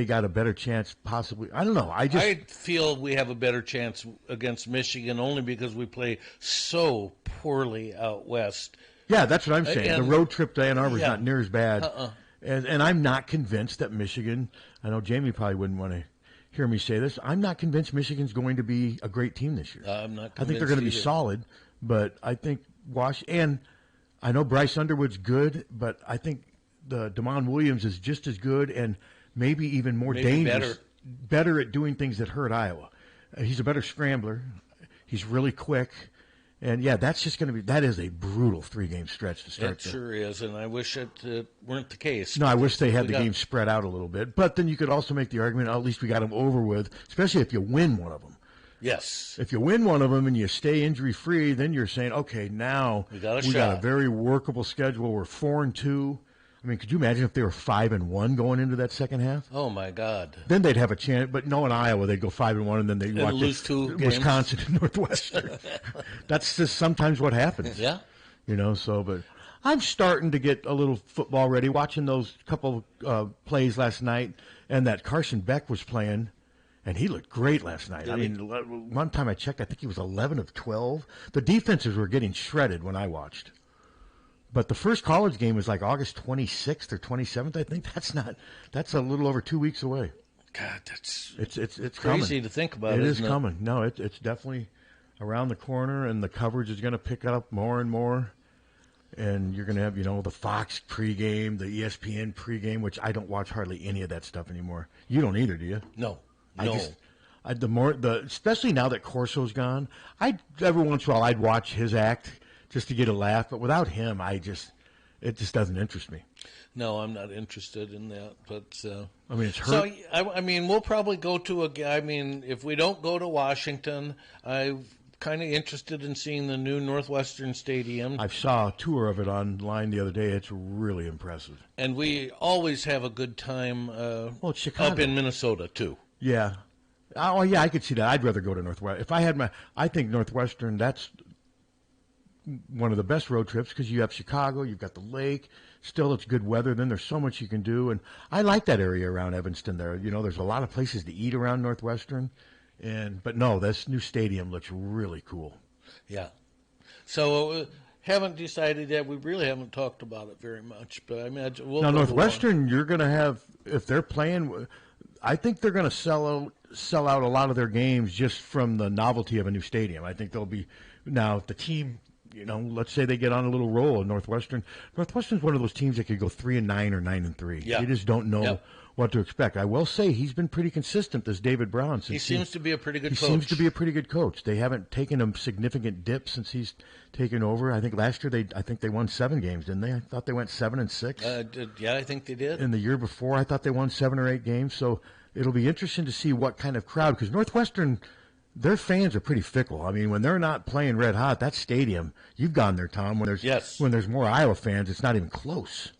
got a better chance, possibly. I don't know. I feel we have a better chance against Michigan only because we play so poorly out west. Yeah, that's what I'm saying. The road trip to Ann Arbor is not near as bad. And I'm not convinced that Michigan. I know Jamie probably wouldn't want to hear me say this. I'm not convinced Michigan's going to be a great team this year. I'm not convinced I think they're going to be solid, but I think and I know Bryce Underwood's good, but I think the DeMond Williams is just as good and maybe even more dangerous, better at doing things that hurt Iowa. He's a better scrambler. He's really quick. And, that's just going to be – that is a brutal 3-game stretch to start. It sure is, and I wish it weren't the case. No, I wish they had the game spread out a little bit. But then you could also make the argument, at least we got them over with, especially if you win one of them. Yes. If you win one of them and you stay injury-free, then you're saying, okay, now we got a very workable schedule. We're 4-2. I mean, could you imagine if they were 5-1 going into that second half? Oh my God! Then they'd have a chance. But no, in Iowa they'd go 5-1, and then they'd watch lose 2 games. Wisconsin and Northwestern. That's just sometimes what happens. Yeah. But I'm starting to get a little football ready. Watching those couple plays last night, and that Carson Beck was playing, and he looked great last night. I mean, one time I checked, I think he was 11 of 12. The defenses were getting shredded when I watched. But the first college game was like August 26th or 27th, I think. That's a little over 2 weeks away. God, it's crazy to think about. It is coming. No, it's definitely around the corner, and the coverage is going to pick up more and more. And you're going to have, the Fox pregame, the ESPN pregame, which I don't watch hardly any of that stuff anymore. You don't either, do you? No. Especially now that Corso's gone, every once in a while I'd watch his act just to get a laugh, but without him, it just doesn't interest me. No, I'm not interested in that. But I mean, it's hurt. So I mean, we'll probably go to I mean, if we don't go to Washington, I'm kind of interested in seeing the new Northwestern Stadium. I saw a tour of it online the other day. It's really impressive. And we always have a good time it's Chicago. up in Minnesota, too. Yeah. Oh, yeah, I could see that. I'd rather go to Northwestern. If I had I think Northwestern, that's one of the best road trips because you have Chicago, you've got the lake. Still, it's good weather. Then there's so much you can do. And I like that area around Evanston there. You know, there's a lot of places to eat around Northwestern. But no, this new stadium looks really cool. Yeah. So haven't decided yet. We really haven't talked about it very much. But I imagine we'll now Northwestern, you're going to have, if they're playing, I think they're going to sell out a lot of their games just from the novelty of a new stadium. I think they'll be now if the team. You know, let's say they get on a little roll in Northwestern. Northwestern's one of those teams that could go 3-9 or 9-3. Yeah. You just don't know what to expect. I will say he's been pretty consistent, this David Brown. He seems to be a pretty good coach. He seems to be a pretty good coach. They haven't taken a significant dip since he's taken over. I think last year they won 7 games, didn't they? I thought they went 7-6. Yeah, I think they did. And the year before, I thought they won 7 or 8 games. So it'll be interesting to see what kind of crowd, because Northwestern – their fans are pretty fickle. I mean, when they're not playing red hot, that stadium, you've gone there, Tom, when there's more Iowa fans, it's not even close.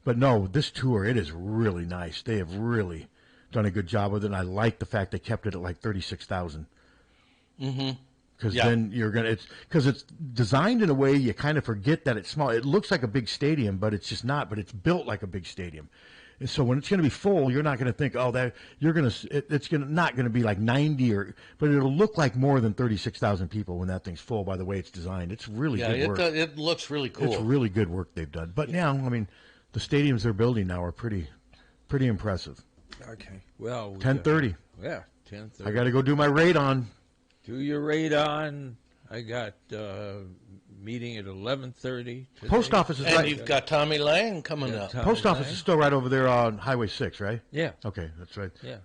But no, this tour, it is really nice. They have really done a good job with it, and I like the fact they kept it at like 36,000. Mm-hmm. Because then you're going to – because it's designed in a way you kind of forget that it's small. It looks like a big stadium, but it's just not. But it's built like a big stadium. And so when it's going to be full, you're not going to think, it's not going to be like 90 but it'll look like more than 36,000 people when that thing's full. By the way it's designed, it's really good work. It looks really cool. It's really good work they've done. But now, I mean, the stadiums they're building now are pretty impressive. Okay, well, 10:30. Yeah, 10:30. I got to go do my radon. Do your radon. I got meeting at 11:30. Post office is right. And you've got Tommy Lang coming up. Post office is still right over there on Highway 6, right? Yeah. Okay, that's right. Yeah.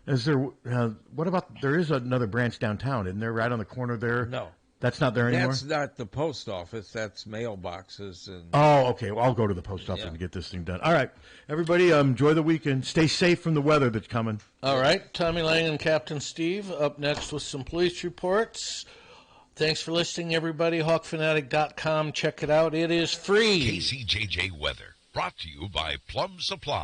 Is there? What about? There is another branch downtown, isn't there? Right on the corner there. No, that's not there anymore. That's not the post office. That's mailboxes and. Oh, okay. Well, I'll go to the post office to get this thing done. All right, everybody. Enjoy the weekend. Stay safe from the weather that's coming. All right, Tommy Lang and Captain Steve up next with some police reports. Thanks for listening, everybody. HawkFanatic.com. Check it out. It is free. KCJJ Weather, brought to you by Plum Supply.